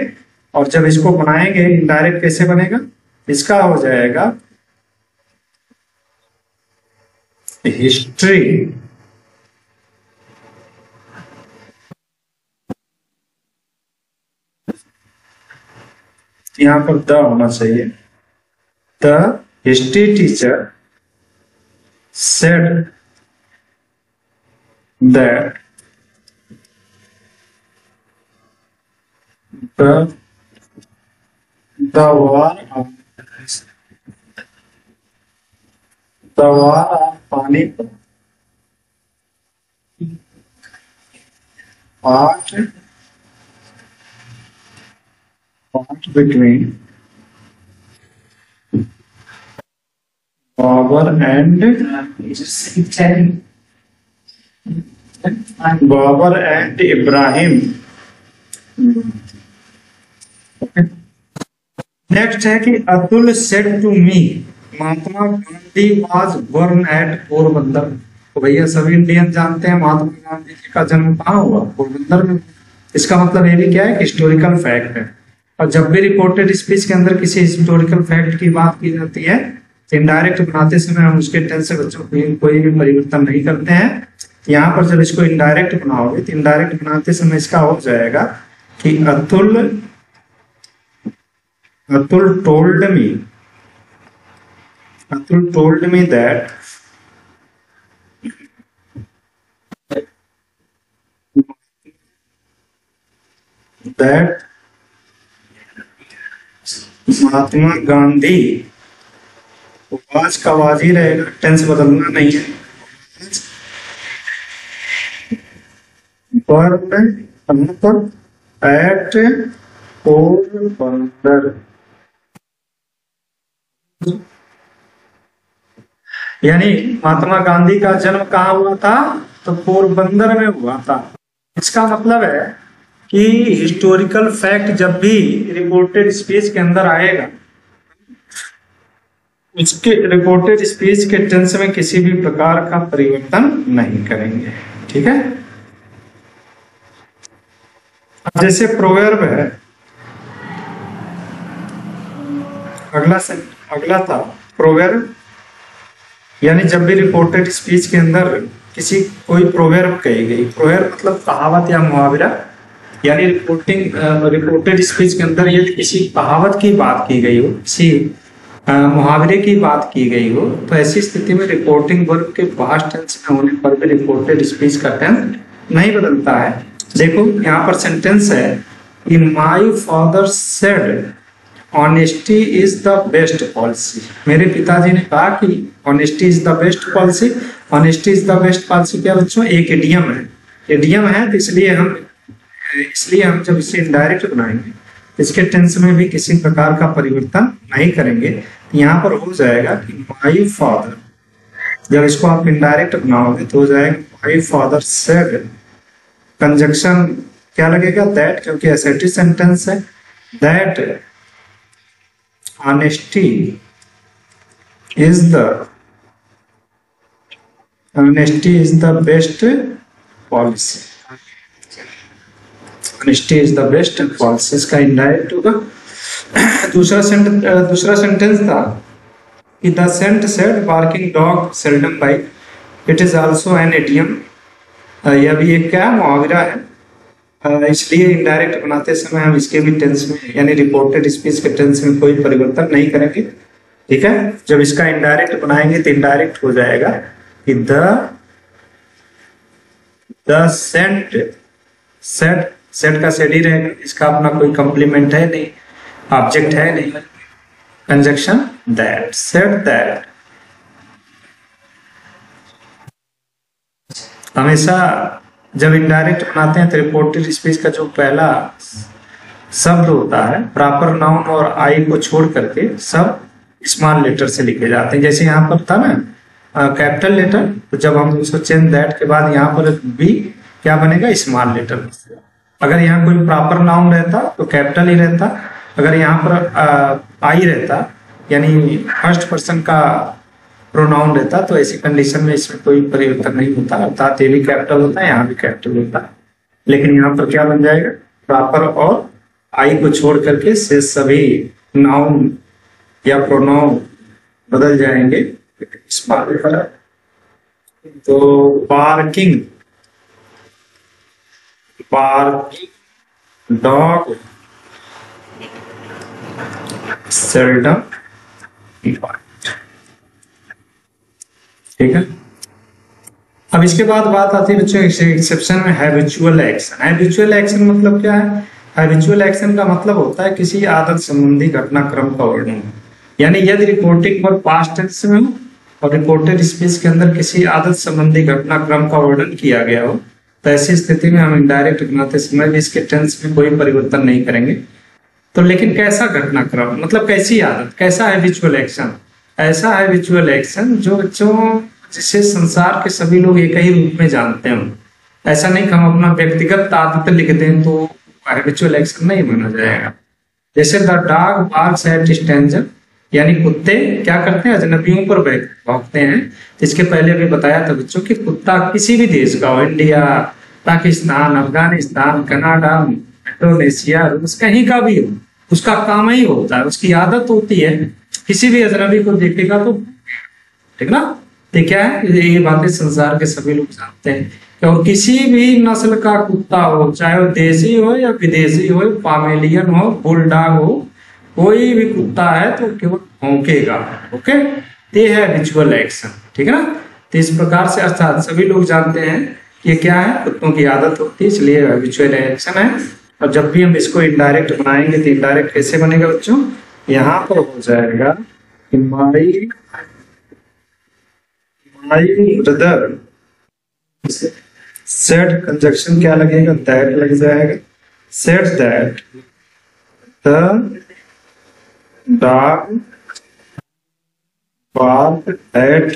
और जब इसको बनाएंगे इनडायरेक्ट कैसे बनेगा, इसका हो जाएगा हिस्ट्री यहाँ पर द होना चाहिए। The history teacher said that the war of Panipat fought not between Babur and Ibrahim. Next है कि Atul said to me Mahatma Gandhi was born at Porbandar. तो भैया सभी इंडियन जानते हैं महात्मा गांधी जी का जन्म कहाँ हुआ, पोरबंदर में। इसका मतलब ये भी क्या है कि हिस्टोरिकल फैक्ट है। और जब भी रिपोर्टेड स्पीच के अंदर किसी हिस्टोरिकल फैक्ट की बात की जाती है तो इनडायरेक्ट बनाते समय हम उसके टेंस से बच्चों कोई भी परिवर्तन नहीं करते हैं। यहाँ पर जब इसको इनडायरेक्ट बनाओगे तो इनडायरेक्ट बनाते समय इसका हो जाएगा कि Atul told me that Mahatma Gandhi was का वाज ही रहेगा, टेंस बदलना नहीं है। एट पोरबंदर, यानी महात्मा गांधी का जन्म कहाँ हुआ था, तो पोरबंदर में हुआ था। इसका मतलब है कि हिस्टोरिकल फैक्ट जब भी रिपोर्टेड स्पीच के अंदर आएगा, इसके रिपोर्टेड स्पीच के टेंस में किसी भी प्रकार का परिवर्तन नहीं करेंगे। ठीक है, जैसे प्रोवर्ब है, अगला था प्रोवर्ब, यानी जब भी रिपोर्टेड स्पीच के अंदर कोई प्रोवर्ब कही गई, प्रोवर्ब मतलब कहावत या मुहावरा, यानी रिपोर्टेड स्पीच के अंदर यदि किसी कहावत की बात की गई हो, किसी मुहावरे की बात की गई हो, तो ऐसी स्थिति में रिपोर्टिंग वर्ब के पास्ट टेंस में होने पर भी रिपोर्टेड स्पीच का टेंस नहीं बदलता है। देखो यहाँ पर सेंटेंस है कि my father said honesty is the best policy. मेरे पिताजी ने कहा कि honesty is the best policy. Honesty is the best policy क्या बच्चों, एक इडियम है। इडियम है तो इसलिए हम जब इसे इनडायरेक्ट बनाएंगे, इसके टेंस में भी किसी प्रकार का परिवर्तन नहीं करेंगे। तो यहाँ पर हो जाएगा कि माय फादर, जब इसको आप इनडायरेक्ट बनाओगे तो हो जाएगा माय फादर सेड, कंजक्शन क्या लगेगा, दैट, क्योंकि एसर्टिव सेंटेंस है। That honesty is the best policy। honesty is the best policy इसका इनडायरेक्ट होगा। दूसरा सेंटेंस था कि the saint said barking dog seldom bite, it is also an idiom। यह भी एक क्या मुहावरा है, इसलिए इनडायरेक्ट बनाते समय हम इसके भी टेंस में, यानी रिपोर्टेड स्पीच के टेंस में कोई परिवर्तन नहीं करेंगे। ठीक है, जब इसका इनडायरेक्ट बनाएंगे तो इनडायरेक्ट हो जाएगा कि द सेट का सेड ही रहेगा, इसका अपना कोई कंप्लीमेंट है नहीं, ऑब्जेक्ट है नहीं, कंजक्शन दैट, सेड दैट। हमेशा जब इनडायरेक्ट बनाते हैं तो रिपोर्टेड स्पीच का जो पहला शब्द होता है, प्रॉपर नाउन और आई को छोड़ करके सब स्मॉल लेटर से लिखे जाते हैं। जैसे यहाँ पर था ना कैपिटल लेटर, तो जब हम उसको चेंज दैट के बाद यहाँ पर भी क्या बनेगा, स्मॉल लेटर। अगर यहाँ कोई प्रॉपर नाउन रहता तो कैपिटल ही रहता, अगर यहाँ पर आई रहता यानी फर्स्ट पर्सन का प्रोनाउन रहता तो ऐसी कंडीशन में इसमें कोई परिवर्तन नहीं होता, अर्थात ये भी कैपिटल होता है, यहाँ भी कैपिटल होता है। लेकिन यहाँ पर क्या बन जाएगा, प्रॉपर और आई को छोड़ करके से सभी नाउन या प्रोनाउन बदल जाएंगे। तो बार्किंग डॉग सेल्डम, ठीक है। अब इसके बाद बात आती है बच्चों एक्सेप्शन में हैबिचुअल एक्शन। हैबिचुअल एक्शन मतलब क्या है, हैबिचुअल एक्शन का मतलब होता है किसी आदत संबंधी घटनाक्रम का वर्णन, यानी यदि रिपोर्टिंग पर पास्ट टेंस में हो और रिपोर्टेड स्पीच के अंदर किसी आदत संबंधी घटनाक्रम का वर्णन किया गया हो, तो ऐसी स्थिति में हम इनडायरेक्ट बनाते समय भी इसके टेंस में कोई परिवर्तन नहीं करेंगे। तो लेकिन कैसा घटनाक्रम, मतलब कैसी आदत, कैसा हैबिचुअल एक्शन? ऐसा हैबिचुअल एक्शन जो बच्चों जिसे संसार के सभी लोग एक ही रूप में जानते हो। ऐसा नहीं कि हम अपना व्यक्तिगत आदत लिख दें तो हैबिचुअल एक्शन नहीं माना जाएगा। जैसे the dog barks at stranger, यानी कुत्ते क्या करते हैं, अजनबियों पर भौंकते हैं। इसके पहले भी बताया था बच्चों कि कुत्ता किसी भी देश का हो, India, Pakistan, Afghanistan, Canada, Indonesia, रूस, कहीं का भी हो, उसका काम ही होता है, उसकी आदत होती है किसी भी अजनबी को देखेगा तो, ठीक ना। तो क्या है, ये बातें संसार के सभी लोग जानते हैं। और किसी भी नस्ल का कुत्ता हो, चाहे वो देसी हो या विदेशी हो, पामेलियन हो, बुलडॉग हो, कोई भी कुत्ता है तो केवल भौंकेगा। ओके, ये है हैबिचुअल एक्शन, ठीक है ना। तो इस प्रकार से अर्थात सभी लोग जानते हैं ये क्या है, कुत्तों की आदत होती है, इसलिए हैबिचुअल एक्शन है। और जब भी हम इसको इनडायरेक्ट बनाएंगे तो इनडायरेक्ट कैसे बनेगा बच्चों, यहाँ पर हो जाएगा माई ब्रदर सेड, कंजक्शन क्या लगेगा, दैट लग जाएगा। Said that the dog barked at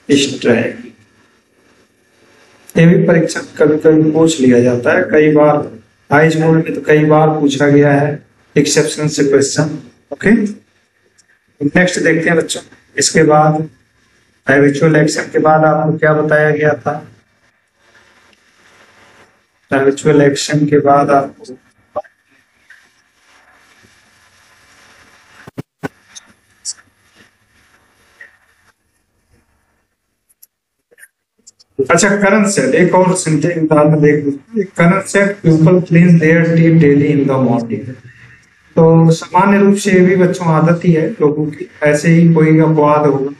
stranger. ये भी परीक्षा कभी कभी पूछ लिया जाता है, कई बार हाई स्कूल में तो कई बार पूछा गया है एक्सेप्शन से क्वेश्चन। ओके, नेक्स्ट देखते हैं बच्चों। इसके बाद हैबिचुअल एक्शन के बाद आपको क्या बताया गया था, हैबिचुअल एक्शन के बाद आपको अच्छा करंट सेट, एक और सेंटेंस देख लो। Current set people clean their teeth daily in the morning. तो सामान्य रूप से ये भी बच्चों आदत ही है लोगों की, ऐसे ही कोई अपवाद होगा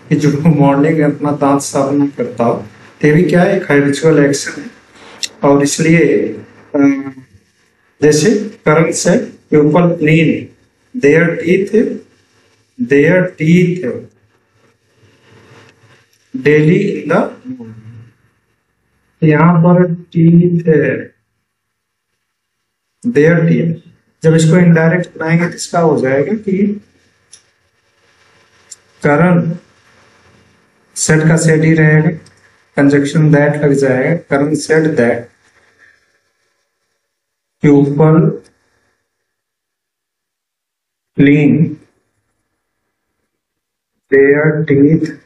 कि जो मॉर्निंग में अपना दांत साफ नहीं करता हो, ये भी क्या है, एक हैबिचुअल एक्शन है। और इसलिए जैसे current set people clean their teeth daily in the, यहाँ पर टीथ है, देयर टीथ। जब इसको इनडायरेक्ट बनाएंगे तो इसका हो जाएगा कि करंट सेट का सेट ही रहेगा, कंजक्शन दैट लग जाएगा, current set that people clean their teeth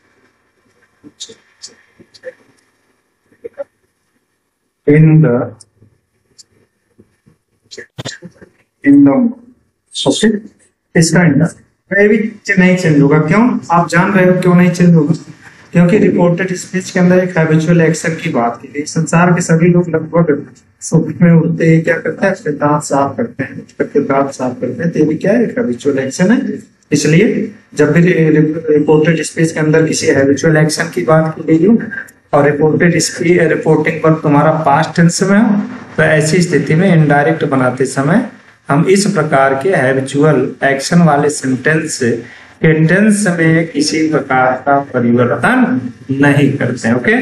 in the okay, इसका इंडा भी नहीं चेंज होगा। क्यों, आप जान रहे हो क्यों नहीं चेंज होगा, क्योंकि रिपोर्टेड स्पीच के अंदर एक हैबिचुअल एक्शन की बात की गई। संसार के सभी लोग लगभग सुबह में उठते ही क्या करते हैं, अपने दांत साफ करते हैं, दांत साफ करते हैं, तो ये भी क्या है, एक हैबिचुअल एक्शन है। इसलिए जब भी रिपोर्टेड स्पीच के अंदर किसी हैबिचुअल एक्शन की बात की गई और रिपोर्टिंग पर तुम्हारा पास्ट टेंस में हो, तो ऐसी स्थिति में इनडायरेक्ट बनाते समय हम इस प्रकार के हैबिचुअल एक्शन वाले सेंटेंस के टेंस में किसी प्रकार का परिवर्तन नहीं करते हैं। ओके,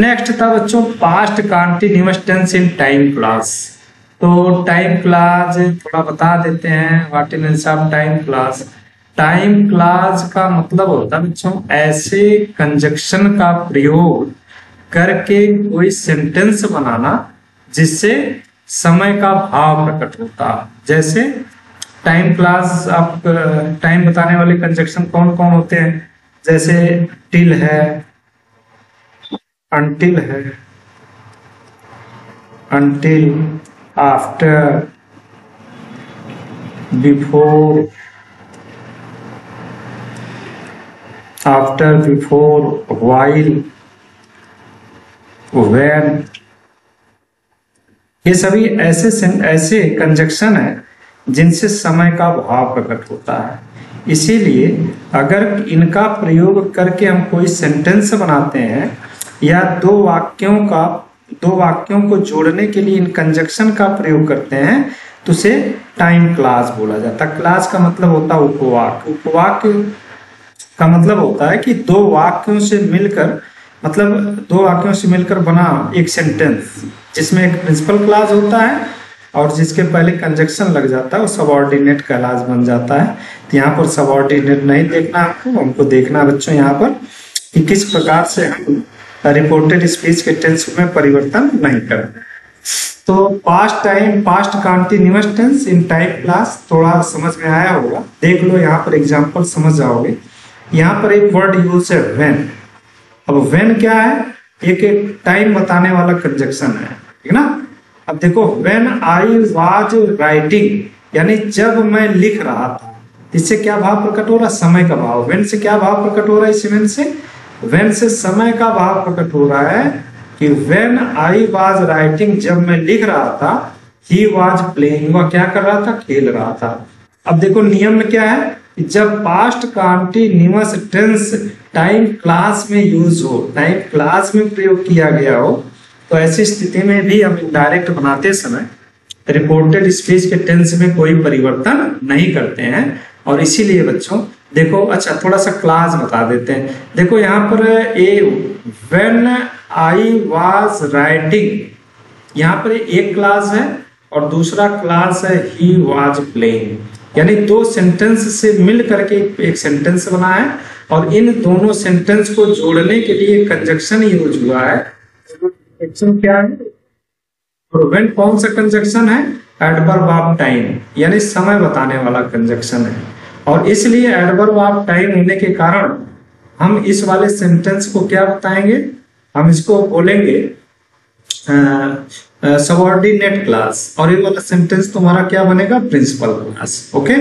नेक्स्ट था बच्चों past continuous tense in time class. तो टाइम क्लास थोड़ा बता देते हैं, what is of time class. Time class का मतलब होता है बच्चों ऐसे कंजक्शन का प्रयोग करके कोई सेंटेंस बनाना जिससे समय का भाव प्रकट होता। जैसे टाइम क्लास, आप टाइम बताने वाले कंजक्शन कौन कौन होते हैं, जैसे टिल है, अनटिल है, until, after, before, after, before, while, when. ये सभी ऐसे कंजक्शन है जिनसे समय का भाव प्रकट होता है। इसीलिए अगर इनका प्रयोग करके हम कोई सेंटेंस बनाते हैं या दो वाक्यों को जोड़ने के लिए इन कंजक्शन का प्रयोग करते हैं तो उसे टाइम क्लास बोला जाता है। क्लास का मतलब होता है उपवाक्य। उपवाक्य का मतलब होता है कि दो वाक्यों से मिलकर बना एक सेंटेंस जिसमें एक प्रिंसिपल क्लॉज होता है और जिसके पहले कंजक्शन लग जाता है वो सबऑर्डिनेट क्लॉज बन जाता है। तो यहाँ पर सबऑर्डिनेट नहीं देखना हमको देखना बच्चों यहाँ पर कि किस प्रकार से हम रिपोर्टेड स्पीच के टेंस में परिवर्तन नहीं करें। तो past time, past continuous tense in type class थोड़ा समझ में आया होगा। देख लो यहाँ पर एग्जांपल समझ जाओगे। यहाँ पर एक वर्ड यूज है व्हेन। अब व्हेन क्या है, एक टाइम बताने वाला कंजक्शन है, ठीक ना। अब देखो व्हेन आई वाज राइटिंग यानी जब मैं लिख रहा था, इससे क्या भाव प्रकट हो रहा है, समय का भाव। व्हेन से क्या भाव प्रकट हो रहा है, इस व्हेन से समय का भाव प्रकट हो रहा है कि व्हेन आई वाज राइटिंग, जब मैं लिख रहा था, ही वाज प्लेइंग, वह क्या कर रहा था, खेल रहा था। अब देखो नियम में क्या है, जब past continuous tense time class में यूज हो, टाइम क्लास में प्रयोग किया गया हो, तो ऐसी स्थिति में भी हम इनडायरेक्ट बनाते समय रिपोर्टेड स्पीच के टेंस में कोई परिवर्तन नहीं करते हैं। और इसीलिए बच्चों देखो, अच्छा थोड़ा सा क्लास बता देते हैं। देखो यहाँ पर ए व्हेन आई वाज राइटिंग, यहाँ पर एक क्लास है और दूसरा क्लास है ही वाज प्लेइंग, यानी दो सेंटेंस से मिल करके एक सेंटेंस बना है और इन दोनों सेंटेंस को जोड़ने के लिए कंजक्शन यूज हुआ है। कंजक्शन क्या है, व्हेन कौन सा कंजक्शन है, एडवर्ब ऑफ टाइम, यानी समय बताने वाला कंजक्शन है। और इसलिए एडवर्ब ऑफ टाइम होने के कारण हम इस वाले सेंटेंस को क्या बताएंगे, हम इसको बोलेंगे सबऑर्डिनेट क्लास, और ये वाला सेंटेंस तुम्हारा क्या बनेगा, प्रिंसिपल क्लास। ओके,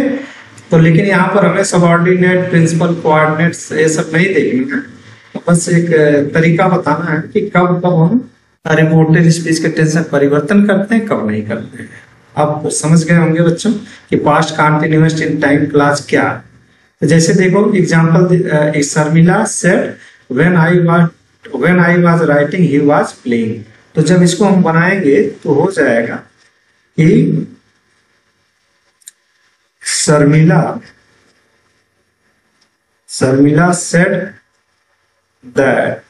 तो लेकिन यहाँ पर हमें सबऑर्डिनेट, प्रिंसिपल, कोऑर्डिनेट्स ये सब नहीं देखना है, बस एक तरीका बताना है कि कब कब हम रिपोर्टेड स्पीच के टेंस में परिवर्तन करते हैं, कब नहीं करते हैं। आप समझ गए होंगे बच्चों कि past continuous in time class क्या है। तो जैसे देखो example, Sharmila said when I was writing he was playing. तो जब इसको हम बनाएंगे तो हो जाएगा कि Sharmila said that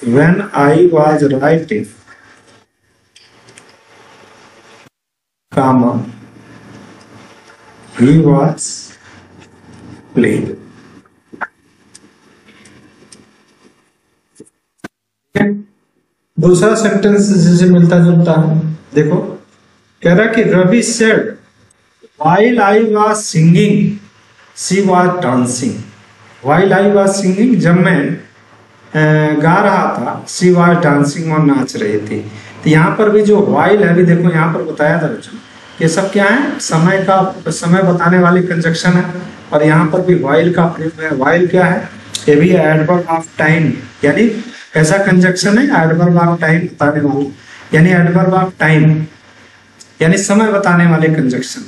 when I was writing, comma, he was playing. दूसरा सेंटेंस जिसे मिलता जुलता है, देखो कह रहा कि Ravi said while I was singing she was dancing. while I was singing, जब मैं गा रहा था, शी वाज डांसिंग, और नाच रही थी। तो यहाँ पर भी जो वाइल है, अभी देखो यहाँ पर बताया था बच्चों, ये सब क्या है, समय बताने वाली कंजक्शन है। और यहाँ पर भी वाइल का प्रयोग है। वाइल क्या है, ये भी एडवर्ब ऑफ टाइम, यानी ऐसा कंजक्शन है एडवर्ब ऑफ टाइम बताने वाली, यानी एडवर्ब ऑफ टाइम यानी समय बताने वाले कंजक्शन।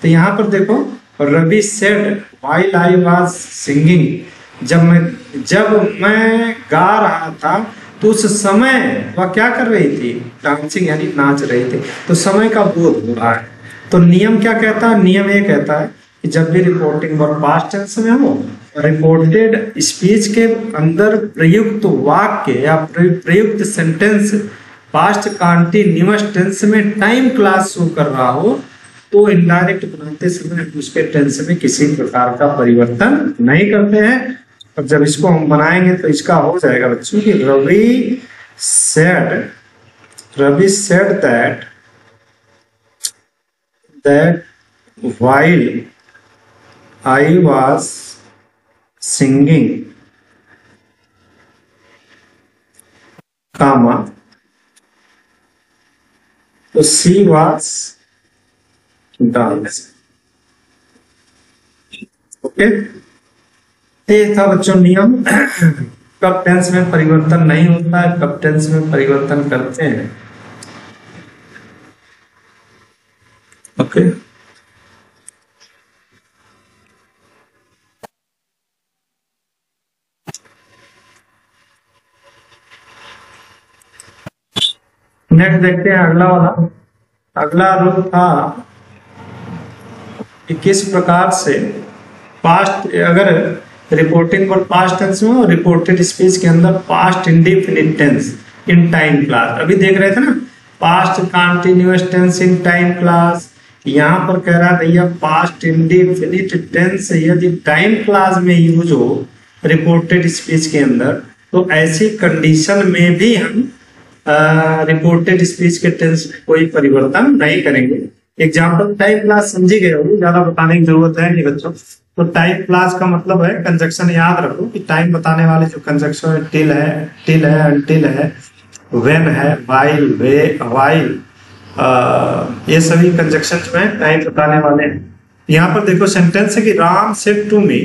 तो यहाँ पर देखो Ravi said while I was singing, जब मैं गा रहा था तो उस समय वह क्या कर रही थी, डांसिंग यानी नाच रही थी। तो समय का बोध हो रहा है। तो नियम क्या कहता है, नियम ये कहता है कि जब भी रिपोर्टिंग वर्ब पास्ट टेंस में हो, रिपोर्टेड स्पीच के अंदर प्रयुक्त वाक्य या प्रयुक्त सेंटेंस पास्ट कंटीन्यूअस टेंस में टाइम क्लास शो कर रहा हो, तो इनडायरेक्ट बनाते समय उसके टेंस में किसी प्रकार का परिवर्तन नहीं करते हैं। और जब इसको हम बनाएंगे तो इसका हो जाएगा बच्चों कि Ravi said that while I was singing, comma, तो she was dancing. ओके, ये था बच्चों नियम। कब टेंस में परिवर्तन नहीं होता है, कब टेंस में परिवर्तन करते हैं। ओके, नेक्स्ट देखते हैं अगला वाला। अगला रूल था कि किस प्रकार से पास्ट, अगर रिपोर्टिंग वर्ब पास्ट टेंस में और रिपोर्टेड स्पीच के अंदर past indefinite tense in time class. अभी देख रहे थे ना past continuous tense in time class, यहाँ पर कह रहा है भैया पास्ट इंडेफिनिट टेंस यदि टाइम क्लास में यूज हो रिपोर्टेड स्पीच के अंदर, तो ऐसी कंडीशन में भी हम रिपोर्टेड स्पीच के टेंस में कोई परिवर्तन नहीं करेंगे। एग्जाम्पल टाइम क्लास समझी गए होगी, ज्यादा बताने की जरूरत है नहीं बच्चों। तो टाइम क्लास का मतलब है कंजक्शन, याद रखो कि टाइम बताने वाले जो कंजक्शन है टिल है, अनटिल है, व्हेन है, व्हाइल, वे, व्हाइल, ये सभी कंजक्शन जो है टाइम बताने वाले हैं। यहाँ पर देखो सेंटेंस है कि Ram said to me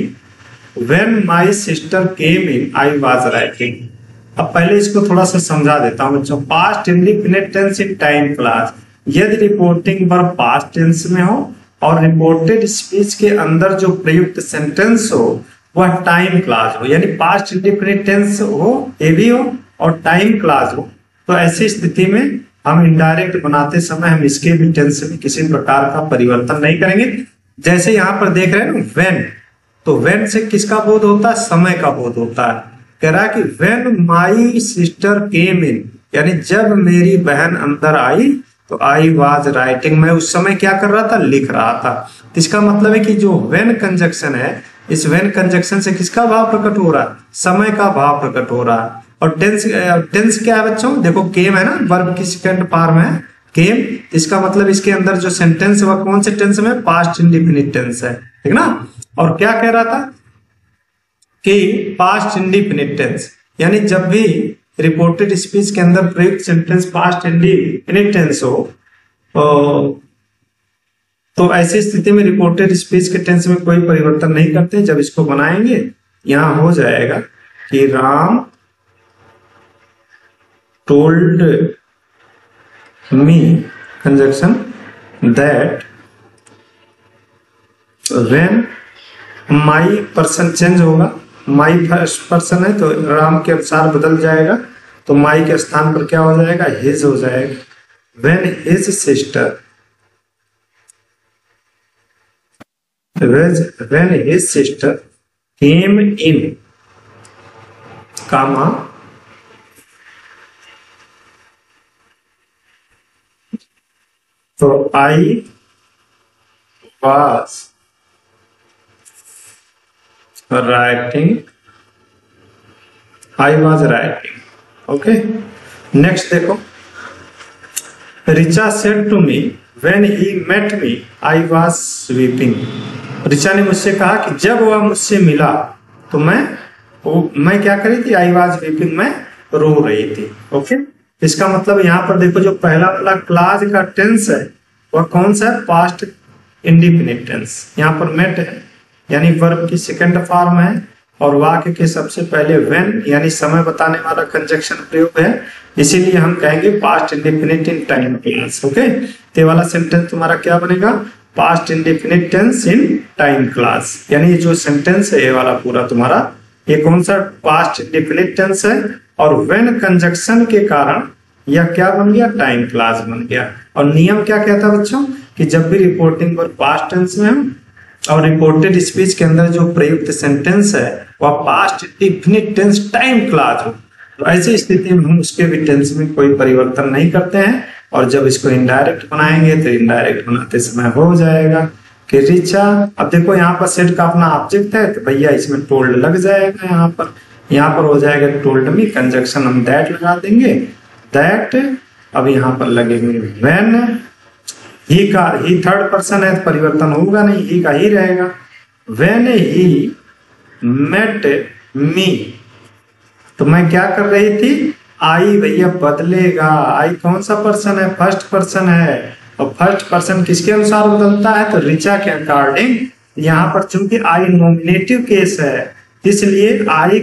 when my sister came in I was writing. अब पहले इसको थोड़ा सा समझा देता हूं बच्चों। Past indefinite tense in time class, यदि रिपोर्टिंग वर्ब पास्ट टेंस में हो और रिपोर्टेड स्पीच के अंदर जो प्रयुक्त सेंटेंस हो वह टाइम क्लास हो, यानी पास्ट इंडेफिनिट टेंस हो ये भी हो और टाइम क्लास हो, तो ऐसी स्थिति में हम इनडायरेक्ट बनाते समय हम इसके भी टेंस में किसी प्रकार का परिवर्तन नहीं करेंगे। जैसे यहाँ पर देख रहे हैं ना व्हेन, तो व्हेन से किसका बोध होता है? समय का बोध होता है। कह रहा है कि व्हेन माई सिस्टर केम इन, यानी जब मेरी बहन अंदर आई तो आई वाज राइटिंग, मैं उस समय क्या कर रहा था? लिख रहा था। इसका मतलब है कि जो व्हेन कंजक्शन है, इस व्हेन कंजक्शन से किसका भाव प्रकट हो रहा है? समय का भाव प्रकट हो रहा है। और टेंस क्या है बच्चों? देखो केम है ना, वर्ब की सेकंड फॉर्म है केम, इसका मतलब इसके अंदर जो सेंटेंस है वह कौन से टेंस में? पास्ट इंडेफिनिट टेंस है, ठीक ना। और क्या कह रहा था कि पास्ट इंडेफिनिट टेंस, यानी जब भी रिपोर्टेड स्पीच के अंदर प्रयुक्त सेंटेंस पास्ट इंडेफिनिट टेंस हो तो ऐसी स्थिति में रिपोर्टेड स्पीच के टेंस में कोई परिवर्तन नहीं करते। जब इसको बनाएंगे यहां हो जाएगा कि Ram told me conjunction that when my person change होगा, my फर्स्ट पर्सन है तो राम के अनुसार बदल जाएगा, तो my के स्थान पर क्या हो जाएगा? his हो जाएगा। when his sister came in, comma, तो I was writing, okay. Next देखो, Richa said to me when he met me I was sweeping. Richa ने मुझसे कहा कि जब वह मुझसे मिला तो मैं क्या करी थी? आई वाज वीपिंग, मैं रो रही थी, ओके। इसका मतलब यहाँ पर देखो जो पहला वाला क्लास का टेंस है वह कौन सा है? Past indefinite tense. यहाँ पर मेट है यानी वर्ब की सेकंड फॉर्म है और वाक्य के सबसे पहले व्हेन यानी समय बताने वाला कंजक्शन प्रयोग है, इसीलिए हम कहेंगे past indefinite in time class, okay. तो वाला सेंटेंस तुम्हारा क्या बनेगा? Past indefinite tense in time class, यानी जो सेंटेंस है ये वाला पूरा तुम्हारा ये कौन सा? पास्ट इंडेफिनिट टेंस है और व्हेन कंजक्शन के कारण यह क्या बन गया? टाइम क्लास बन गया। और नियम क्या कहता है बच्चों कि जब भी रिपोर्टिंग वर्ब पास्ट टेंस में और रिपोर्टेड स्पीच के अंदर जो प्रयुक्त सेंटेंस है वह past indefinite tense time class हो, तो ऐसी स्थिति में हम उसके भी टेंस में कोई परिवर्तन नहीं करते हैं। और जब इसको इनडायरेक्ट बनाएंगे तो इनडायरेक्ट बनाते समय हो जाएगा कि रिचा, अब देखो यहाँ पर सेड का अपना ऑब्जेक्ट है तो भैया इसमें टोल्ड लग जाएगा, यहाँ पर हो जाएगा टोल्ड मी, कंजक्शन हम दैट लगा देंगे, दैट। अब यहाँ पर लगेंगे व्हेन, ही थर्ड पर्सन है तो परिवर्तन होगा नहीं, ही का ही रहेगा। व्हेन ही मेट मी, तो मैं क्या कर रही थी? आई भैया बदलेगा, आई कौन सा पर्सन है? फर्स्ट पर्सन है, और फर्स्ट पर्सन किसके अनुसार बदलता है? तो रिचा के अकॉर्डिंग। यहाँ पर चूंकि आई नॉमिनेटिव केस है इसलिए आई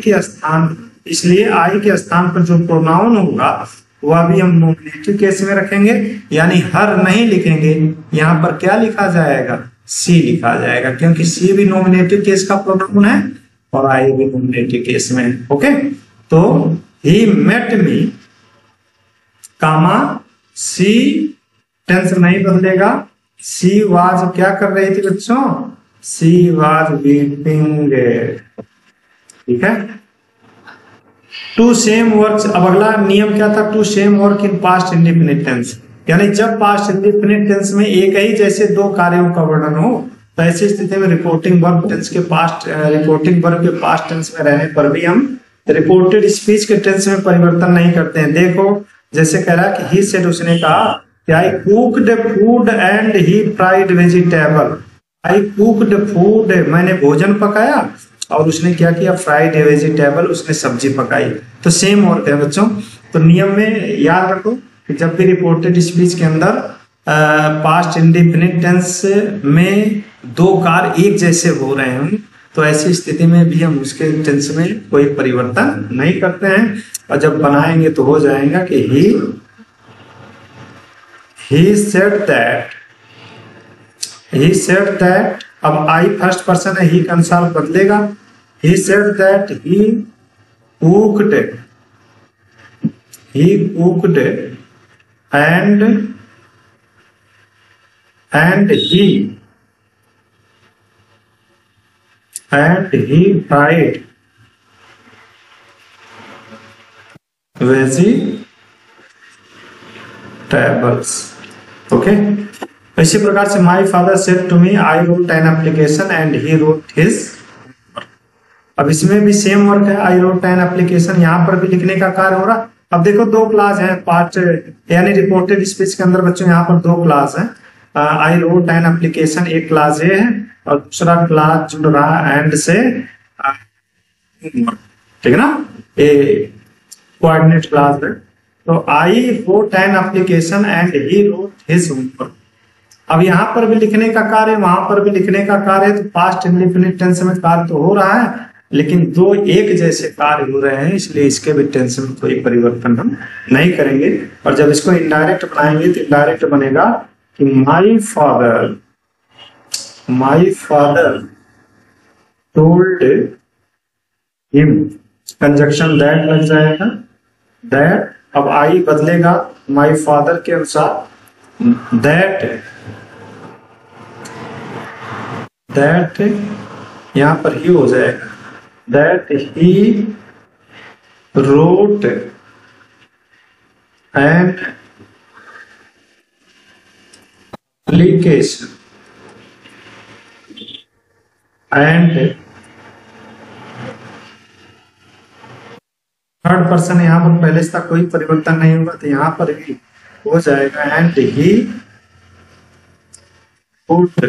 के स्थान पर जो प्रोनाउन होगा वह भी हम नॉमिनेटिव केस में रखेंगे, यानी हर नहीं लिखेंगे। यहाँ पर क्या लिखा जाएगा? सी लिखा जाएगा, क्योंकि सी भी नॉमिनेटिव केस का प्रोनाउन है और आई भी नॉमिनेटिव केस में है, ओके। तो ही मेट मी, कामा, सी टेंस नहीं बदलेगा, सी वाज क्या कर रही थी बच्चों? सी वाज वीपिंग, ठीक है। टू सेम वर्क्स, अब अगला नियम क्या था, two same work in past indefinite tense, यानी जब पास्ट इंडेफिनिट टेंस में एक ही जैसे दो कार्यों का वर्णन हो तो ऐसी स्थिति में रिपोर्टिंग वर्ब टेंस के रिपोर्टिंग वर्ब के पास्ट टेंस में रहने पर भी हम रिपोर्टेड स्पीच के टेंस में परिवर्तन नहीं करते हैं। देखो जैसे कह रहा है कि ही सेड, उसने कहा कि I cooked food and he fried vegetable. I cooked food, मैंने भोजन पकाया, और उसने क्या किया, फ्राइड वेजिटेबल, उसने सब्जी पकाई। तो सेम वर्क है बच्चों। तो नियम में याद रखो कि जब भी रिपोर्टेड स्पीच के अंदर पास्ट इंडेफिनिट टेंस में दो कार्य एक जैसे हो रहे हैं तो ऐसी स्थिति में भी हम उसके टेंस में कोई परिवर्तन नहीं करते हैं, और जब बनाएंगे तो हो जाएगा कि he said that, अब आई फर्स्ट पर्सन है, ही का अनुसार बदलेगा। he said that he cooked and he fried vegetables। Okay, इसी प्रकार से my father said to me I wrote an application and he wrote his. अब इसमें भी सेम वर्क है, आई रोट एन एप्लीकेशन, यहाँ पर भी लिखने का कार्य हो रहा। अब देखो दो क्लास है पार्ट, यानी रिपोर्टेड स्पीच के अंदर बच्चों यहाँ पर दो क्लास है। आई रोट एन एप्लीकेशन एक क्लास ये है, और दूसरा क्लास जुड़ रहा है एंड से, ठीक है ना, ए कोऑर्डिनेट क्लास है। तो आई wrote an application and he wrote his homework. अब यहाँ पर भी लिखने का कार्य, वहां पर भी लिखने का कार्य, तो पास्ट इंडेफिनिट टेंस में कार्य तो हो रहा है, लेकिन दो एक जैसे कार्य हो रहे हैं, इसलिए इसके भी टेंस में कोई परिवर्तन हम नहीं करेंगे। और जब इसको इनडायरेक्ट बनाएंगे तो इनडायरेक्ट बनेगा कि my father told him, conjunction that लग जाएगा, दैट। अब आई बदलेगा माई फादर के अनुसार, दैट यहां पर ही हो जाएगा, that he wrote an application and third person, यहां पर पहले से कोई परिवर्तन नहीं होगा तो यहां पर भी हो जाएगा, and he put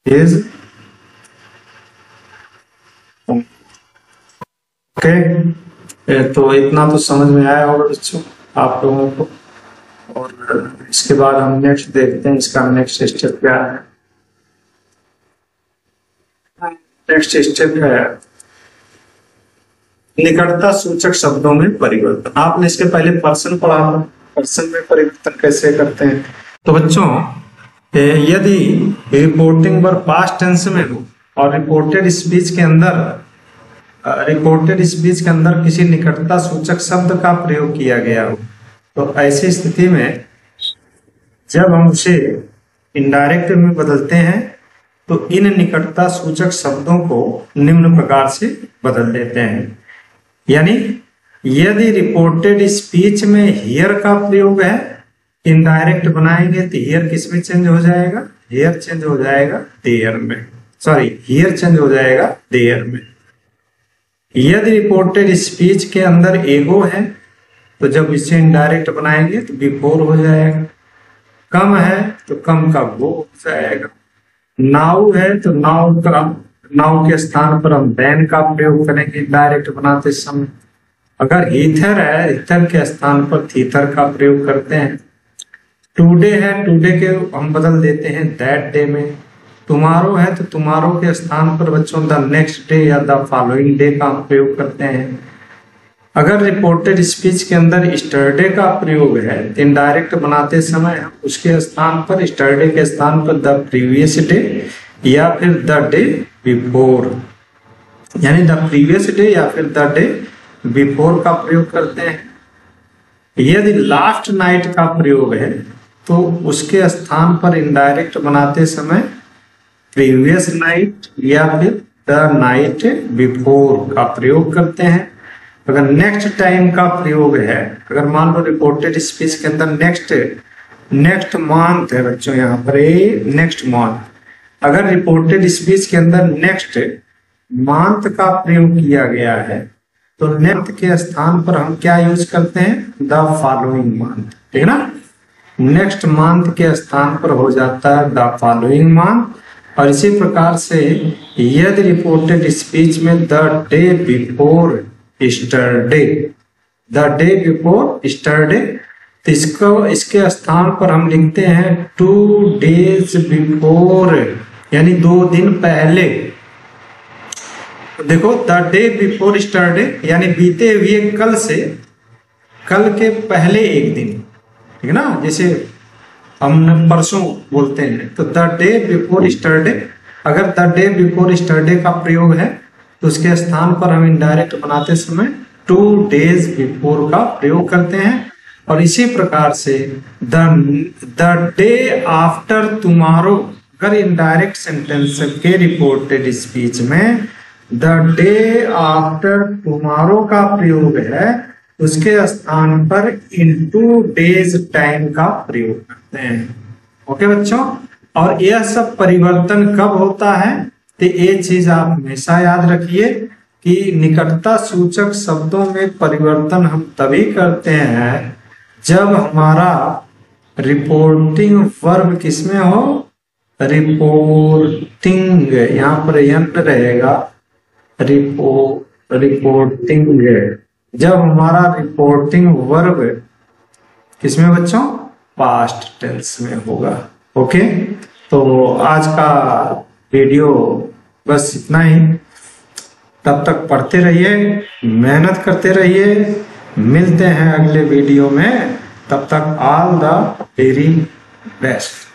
his. Okay, तो इतना तो समझ में आया होगा बच्चों आप लोगों को। और इसके बाद हम नेक्स्ट देखते हैं, इसका नेक्स्ट स्टेप क्या है। नेक्स्ट स्टेप है निकटता सूचक शब्दों में परिवर्तन। आपने इसके पहले पर्सन पढ़ा था, पर्सन में परिवर्तन कैसे करते हैं। तो बच्चों यदि रिपोर्टिंग वर्ब पास्ट टेंस में हो और रिपोर्टेड स्पीच के अंदर किसी निकटता सूचक शब्द का प्रयोग किया गया हो, तो ऐसी स्थिति में जब हम उसे इनडायरेक्ट में बदलते हैं तो इन निकटता सूचक शब्दों को निम्न प्रकार से बदल देते हैं। यानी यदि रिपोर्टेड स्पीच में हियर का प्रयोग है, इनडायरेक्ट बनाएंगे तो हियर किस में चेंज हो जाएगा, हियर चेंज हो जाएगा देयर में, सॉरी हियर चेंज हो जाएगा देयर में। यदि रिपोर्टेड स्पीच के अंदर एगो है तो जब इसे इनडायरेक्ट बनाएंगे तो बिफोर हो जाएगा, कम है तो कम का वो हो जाएगा, नाउ है तो नाउ के स्थान पर हम देन का प्रयोग करेंगे डायरेक्ट बनाते समय। अगर हीथर है, हीथर के स्थान पर थीथर का प्रयोग करते हैं। टुडे है, टुडे के हम बदल देते हैं दैट डे में। टुमारो है तो टुमारो के स्थान पर बच्चों द नेक्स्ट डे या द फॉलोइंग डे का हम प्रयोग करते हैं। अगर रिपोर्टेड स्पीच के अंदर स्टरडे का प्रयोग है तो इनडायरेक्ट बनाते समय हम उसके स्थान पर, स्टरडे के स्थान पर द प्रीवियस डे या फिर द डे बिफोर, यानी द प्रीवियस डे या फिर द डे बिफोर का प्रयोग करते हैं। यदि लास्ट नाइट का प्रयोग है तो उसके स्थान पर इनडायरेक्ट बनाते समय प्रीवियस नाइट या फिर द नाइट बिफोर का प्रयोग करते हैं। अगर नेक्स्ट टाइम का प्रयोग है, अगर मान लो रिपोर्टेड स्पीच के अंदर नेक्स्ट मंथ है बच्चों, यहाँ पर नेक्स्ट मंथ, अगर रिपोर्टेड स्पीच के अंदर नेक्स्ट मंथ का प्रयोग किया गया है तो नेक्स्ट के स्थान पर हम क्या यूज करते हैं, द फॉलोइंग मंथ, ठीक है ना। नेक्स्ट मंथ के स्थान पर हो जाता है द फॉलोइंग मंथ। और इसी प्रकार से यदि रिपोर्टेड स्पीच में the day before yesterday, the day before yesterday, तो इसके स्थान पर हम लिखते हैं 2 days बिफोर, यानी 2 दिन पहले। देखो द डे बिफोर स्टरडे यानी बीते हुए कल से, कल के पहले एक दिन, ठीक है ना, जैसे हम परसों बोलते हैं। तो द डे बिफोर स्टरडे, अगर द डे बिफोर स्टरडे का प्रयोग है तो उसके स्थान पर हम इनडायरेक्ट बनाते समय 2 days बिफोर का प्रयोग करते हैं। और इसी प्रकार से द डे आफ्टर टुमारो, अगर इनडायरेक्ट सेंटेंस के रिपोर्टेड स्पीच में द डे आफ्टर टुमारो का प्रयोग है, उसके स्थान पर इन 2 days टाइम का प्रयोग करते हैं। ओके बच्चों, और यह सब परिवर्तन कब होता है, तो ये चीज आप हमेशा याद रखिए कि निकटता सूचक शब्दों में परिवर्तन हम तभी करते हैं जब हमारा रिपोर्टिंग वर्ब किसमें हो, रिपोर्टिंग, यहाँ पर यंत्र रहेगा रिपोर्टिंग, जब हमारा रिपोर्टिंग वर्ब किसमें बच्चों, पास्ट टेंस में होगा। ओके, तो आज का वीडियो बस इतना ही। तब तक पढ़ते रहिए, मेहनत करते रहिए, मिलते हैं अगले वीडियो में। तब तक ऑल द वेरी बेस्ट।